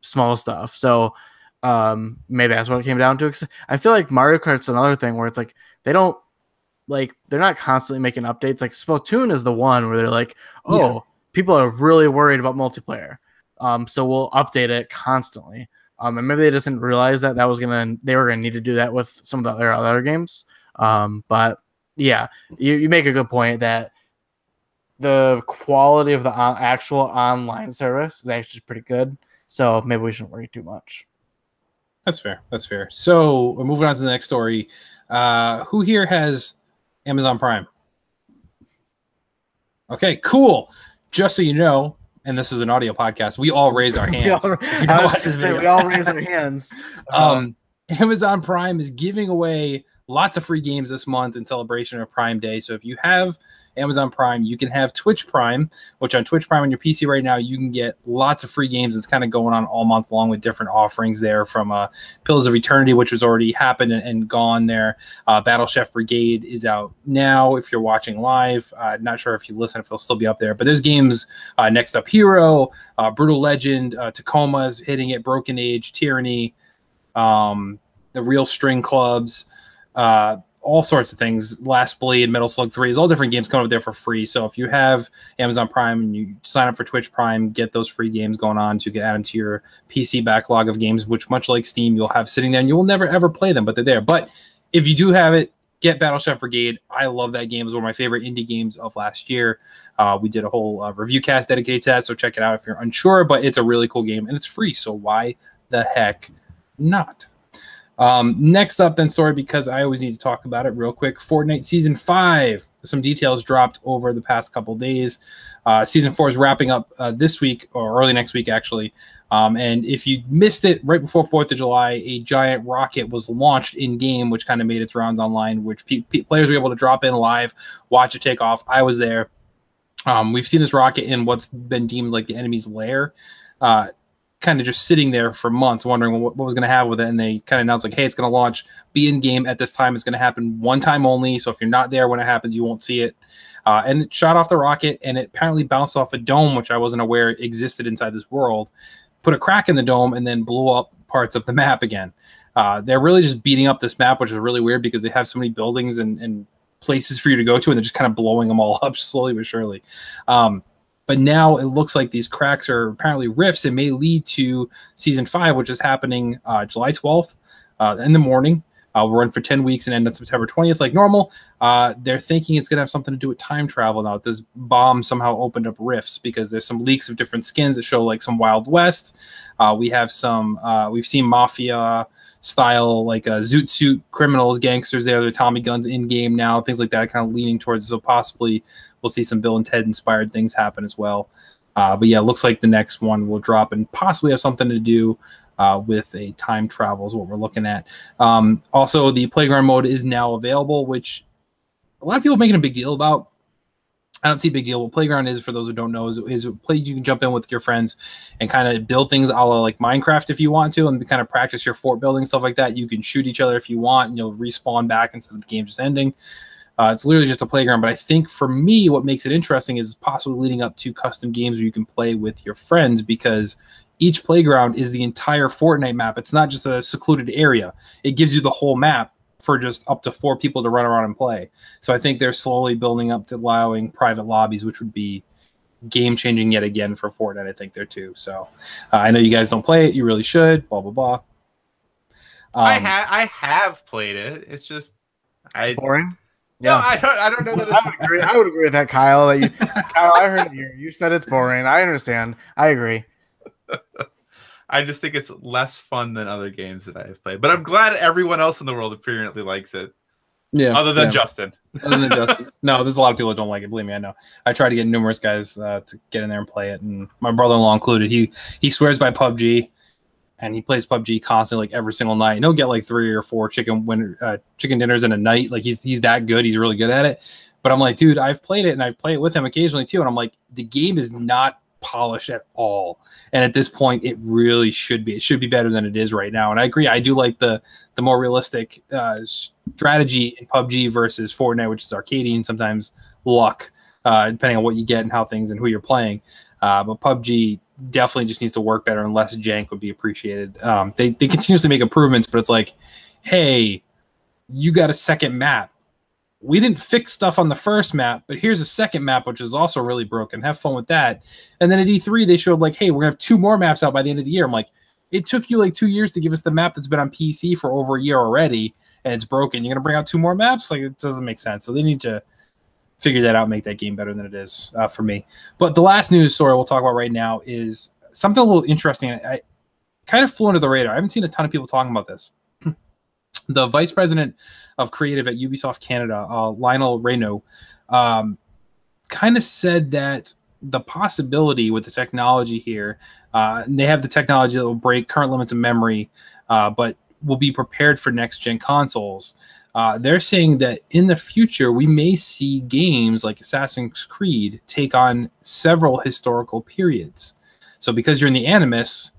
small stuff. So maybe that's what it came down to. I feel like Mario Kart's another thing where it's like they're not constantly making updates. Like Splatoon is the one where they're like, people are really worried about multiplayer. So we'll update it constantly. And maybe they just didn't realize that they were gonna need to do that with some of their other games. But yeah, you make a good point that the quality of the actual online service is actually pretty good. So maybe we shouldn't worry too much.
That's fair. That's fair. So we're moving on to the next story. Who here has Amazon Prime? Okay, cool. Just so you know, and this is an audio podcast, we all raised our hands.
We all raised our hands.
Amazon Prime is giving away lots of free games this month in celebration of Prime Day. So if you have Amazon Prime, you can have Twitch Prime, which on Twitch Prime on your PC right now, you can get lots of free games. It's kind of going on all month long with different offerings there, from Pillars of Eternity, which has already happened and gone there. Battle Chef Brigade is out now if you're watching live. Not sure if you listen, if it'll still be up there. But there's games, Next Up Hero, Brutal Legend, Tacoma's hitting it, Broken Age, Tyranny, the Real String Clubs, all sorts of things. Last Blade, Metal Slug 3 is all different games coming up there for free. So if you have Amazon Prime and you sign up for Twitch Prime, get those free games going on so you can add them to your PC backlog of games, which much like Steam, you'll have sitting there and you will never ever play them, but they're there. But if you do have it, get Battle Chef Brigade. I love that game. It was one of my favorite indie games of last year. We did a whole review cast dedicated to that, so check it out if you're unsure, but it's a really cool game and it's free. So why the heck not? Next up then, story, because I always need to talk about it real quick. Fortnite Season 5. Some details dropped over the past couple days. Season 4 is wrapping up this week, or early next week, actually. And if you missed it, right before 4th of July, a giant rocket was launched in-game, which kind of made its rounds online, which players were able to drop in live, watch it take off. I was there. We've seen this rocket in what's been deemed like the enemy's lair, kind of just sitting there for months wondering what was going to happen with it. And they kind of announced like, hey, it's going to launch, be in game at this time. It's going to happen one time only. So if you're not there when it happens, you won't see it. And it shot off the rocket and it apparently bounced off a dome, which I wasn't aware existed inside this world, put a crack in the dome and then blew up parts of the map again. They're really just beating up this map, which is really weird because they have so many buildings and places for you to go to, and they're just kind of blowing them all up slowly but surely. But now it looks like these cracks are apparently rifts and may lead to Season 5, which is happening July 12th in the morning. We'll run for 10 weeks and end on September 20th like normal. They're thinking it's going to have something to do with time travel now. This bomb somehow opened up rifts because there's some leaks of different skins that show like some Wild West. We have some, we've seen Mafia style, like zoot suit criminals, gangsters there, their Tommy guns in game now, things like that, kind of leaning towards. So possibly we'll see some Bill and Ted inspired things happen as well. But yeah, it looks like the next one will drop and possibly have something to do with a time travel is what we're looking at. Also, the playground mode is now available, which a lot of people are making a big deal about. I don't see a big deal. What Playground is, for those who don't know, is a place you can jump in with your friends and kind of build things a la like Minecraft if you want to, and kind of practice your fort building, stuff like that. You can shoot each other if you want, and you'll respawn back instead of the game just ending. It's literally just a playground, but I think for me, what makes it interesting is possibly leading up to custom games where you can play with your friends, because each playground is the entire Fortnite map. It's not just a secluded area. It gives you the whole map for just up to 4 people to run around and play. So I think they're slowly building up to allowing private lobbies, which would be game-changing yet again for Fortnite, I think, there too. So I know you guys don't play it. You really should, blah, blah, blah.
I have played it. It's just
boring.
Yeah, no, I don't know that
I would agree with that, Kyle. Kyle, I heard it. You said it's boring. I understand. I agree.
I just think it's less fun than other games that I have played. But I'm glad everyone else in the world apparently likes it.
Yeah.
Other than Justin.
Other than Justin. No, there's a lot of people that don't like it. Believe me, I know. I tried to get numerous guys to get in there and play it, and my brother-in-law included. He swears by PUBG, and he plays PUBG constantly, like every single night. And he'll get like 3 or 4 chicken dinners in a night. Like he's that good. He's really good at it. But I'm like, dude, I've played it, and I play it with him occasionally too. And I'm like, the game is not polished at all, and at this point it really should be. It should be better than it is right now. And I agree, I do like the more realistic strategy in PUBG versus Fortnite, which is arcadey and sometimes luck, depending on what you get and how things and who you're playing. But PUBG definitely just needs to work better, and less jank would be appreciated. They continuously make improvements, but it's like, hey, you got a second map. we didn't fix stuff on the first map, but here's a second map, which is also really broken. Have fun with that. And then at E3, they showed like, hey, we're going to have 2 more maps out by the end of the year. I'm like, it took you like 2 years to give us the map that's been on PC for over a year already, and it's broken. You're going to bring out 2 more maps? Like, it doesn't make sense. So they need to figure that out, make that game better than it is for me. But the last news story we'll talk about right now is something a little interesting. I kind of flew under the radar. I haven't seen a ton of people talking about this. The vice president of creative at Ubisoft Canada, Lionel Reynaud, kind of said that the possibility with the technology here, they have the technology that will break current limits of memory, but will be prepared for next-gen consoles. They're saying that in the future, we may see games like Assassin's Creed take on several historical periods. So because you're in the Animus,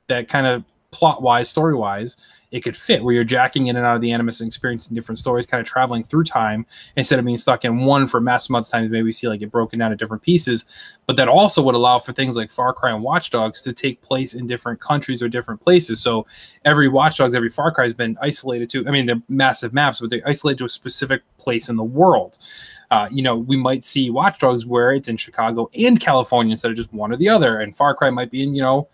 that kind of plot-wise, story-wise, it could fit where you're jacking in and out of the Animus and experiencing different stories, kind of traveling through time instead of being stuck in one for massive amounts of time. Maybe we see like it broken down to different pieces, but that also would allow for things like Far Cry and Watch Dogs to take place in different countries or different places. So every Watch Dogs, every Far Cry has been isolated to, I mean, they're massive maps, but they're isolated to a specific place in the world. We might see Watch Dogs where it's in Chicago and California instead of just one or the other. And Far Cry might be in,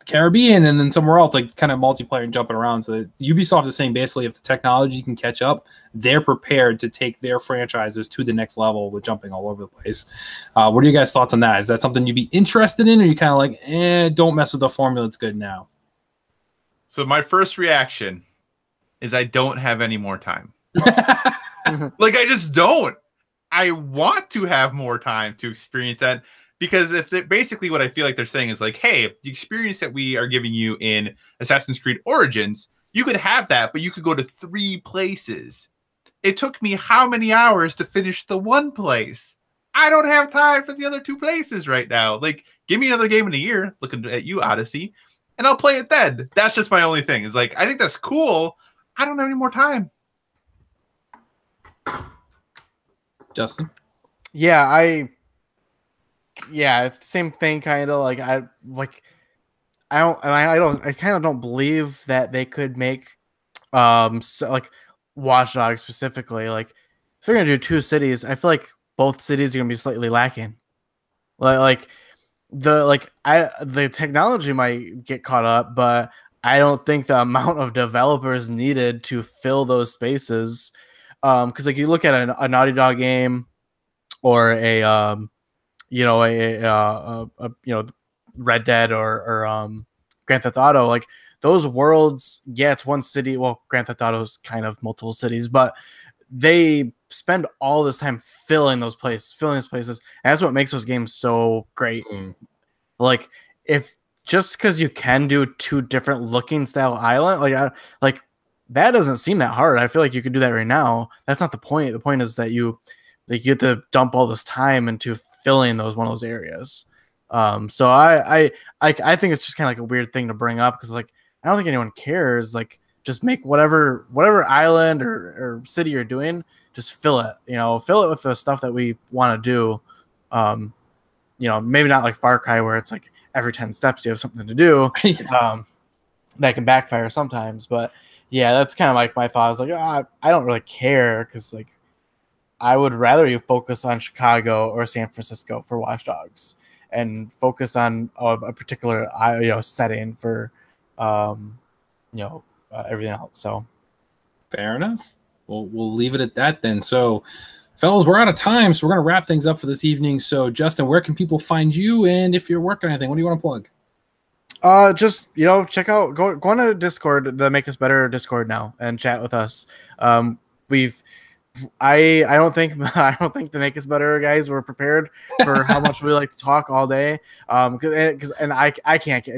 Caribbean and then somewhere else, like kind of multiplayer and jumping around. So Ubisoft is saying basically if the technology can catch up, they're prepared to take their franchises to the next level with jumping all over the place. What are you guys' thoughts on that? Is that something you'd be interested in, or you kind of like, don't mess with the formula, it's good now?
So my first reaction is I don't have any more time. Like, I just don't. I want to have more time to experience that. Because basically what I feel like they're saying is like, hey, the experience that we are giving you in Assassin's Creed Origins, you could have that, but you could go to 3 places. It took me how many hours to finish the one place? I don't have time for the other 2 places right now. Like, give me another game in a year, looking at you, Odyssey, and I'll play it then. That's just my only thing. Is like, I think that's cool. I don't have any more time.
Justin?
Yeah, same thing, kind of like I kind of don't believe that they could make like Watch Dogs specifically. Like if they're gonna do 2 cities, I feel like both cities are gonna be slightly lacking. The technology might get caught up, but I don't think the amount of developers needed to fill those spaces. Because like you look at a Naughty Dog game or a Red Dead or Grand Theft Auto, like those worlds, yeah, it's one city. Well, Grand Theft Auto is kind of multiple cities, but they spend all this time filling those places. And that's what makes those games so great. Like, if just because you can do 2 different looking style island, like that doesn't seem that hard. I feel like you could do that right now. That's not the point. The point is that you get to dump all this time into filling one of those areas. So I think it's just kind of like a weird thing to bring up because like I don't think anyone cares. Like just make whatever island or city you're doing, just fill it. Fill it with the stuff that we want to do. Maybe not like Far Cry where it's like every 10 steps you have something to do. That can backfire sometimes, but yeah, that's kind of like my thought. I was like, I don't really care because like I would rather you focus on Chicago or San Francisco for Watch Dogs and focus on a particular setting for everything else. So
fair enough. We'll leave it at that then. So fellas, we're out of time, so we're gonna wrap things up for this evening. So Justin, where can people find you, and if you're working on anything, what do you want to plug?
Just check out go on to Discord, the Make Us Better Discord now, and chat with us. I don't think the Make Us Better guys were prepared for how much we like to talk all day. Because I can't,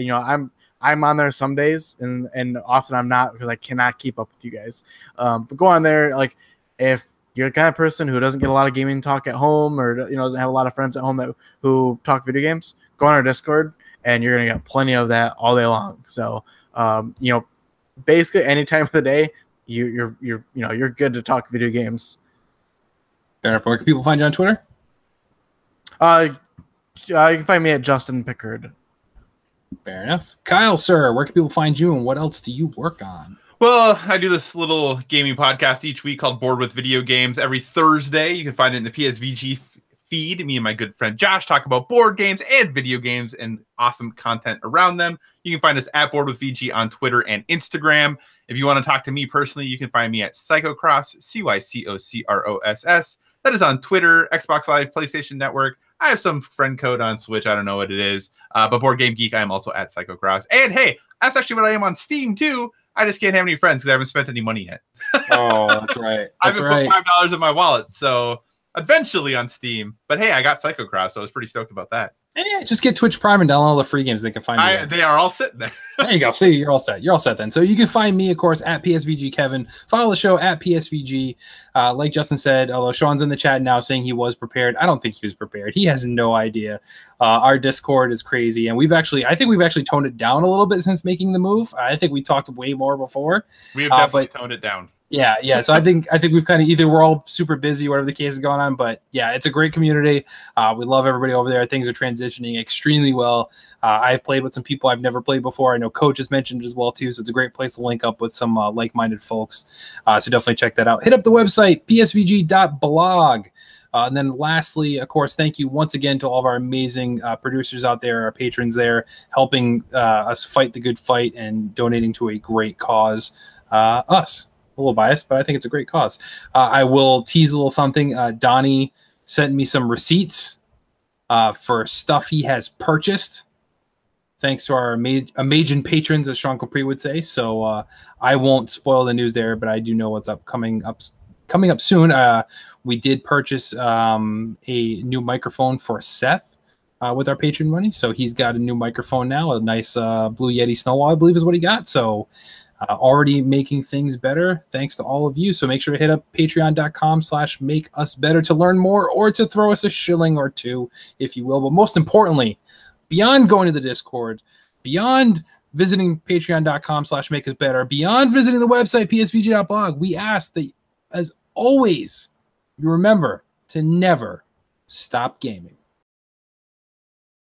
I'm on there some days and often I'm not because I cannot keep up with you guys. But go on there, like if you're the kind of person who doesn't get a lot of gaming talk at home or doesn't have a lot of friends at home who talk video games, go on our Discord. And you're gonna get plenty of that all day long. So, basically any time of the day, you're good to talk video games.
Fair enough. Where can people find you on Twitter?
You can find me at Justin Pickard.
Fair enough. Kyle, sir, where can people find you, and what else do you work on?
Well, I do this little gaming podcast each week called Bored with Video Games. Every Thursday, you can find it in the PSVG feed. Me and my good friend Josh talk about board games and video games and awesome content around them. You can find us at Bored with VG on Twitter and Instagram. If you want to talk to me personally, you can find me at Psychocross, CYCOCROSS. That is on Twitter, Xbox Live, PlayStation Network. I have some friend code on Switch. I don't know what it is. But Board Game Geek, I am also at Psychocross. And hey, that's actually what I am on Steam too. I just can't have any friends because I haven't spent any money yet.
Oh, that's right.
I haven't put $5 in my wallet, so eventually on Steam. But hey, I got Psychocross, so I was pretty stoked about that.
Yeah, just get Twitch Prime and download all the free games they can find.
They are all sitting there.
There you go. See, you're all set. You're all set then. So you can find me, of course, at PSVG Kevin. Follow the show at PSVG. Like Justin said, although Sean's in the chat now saying he was prepared, I don't think he was prepared. He has no idea. Our Discord is crazy, and I think we've actually toned it down a little bit since making the move. I think we talked way more before.
We have definitely toned it down.
Yeah. So I think we've kind of either we're all super busy, whatever the case is going on. But yeah, it's a great community. We love everybody over there. Things are transitioning extremely well. I've played with some people I've never played before. I know Coach has mentioned it as well too. So it's a great place to link up with some like-minded folks. So definitely check that out. Hit up the website psvg.blog. And then lastly, of course, thank you once again to all of our amazing producers out there, our patrons there, helping us fight the good fight and donating to a great cause. Us. A little biased, but I think it's a great cause. I will tease a little something. Donnie sent me some receipts for stuff he has purchased, thanks to our amazing patrons, as Sean Capri would say. So I won't spoil the news there, but I do know what's coming up soon. We did purchase a new microphone for Seth with our patron money. So he's got a new microphone now, a nice Blue Yeti Snowball, I believe is what he got. So already making things better thanks to all of you. So make sure to hit up patreon.com/makeusbetter to learn more or to throw us a shilling or two, if you will. But most importantly, beyond going to the Discord, beyond visiting patreon.com/makeusbetter, beyond visiting the website psvg.blog, we ask that, as always, you remember to never stop gaming.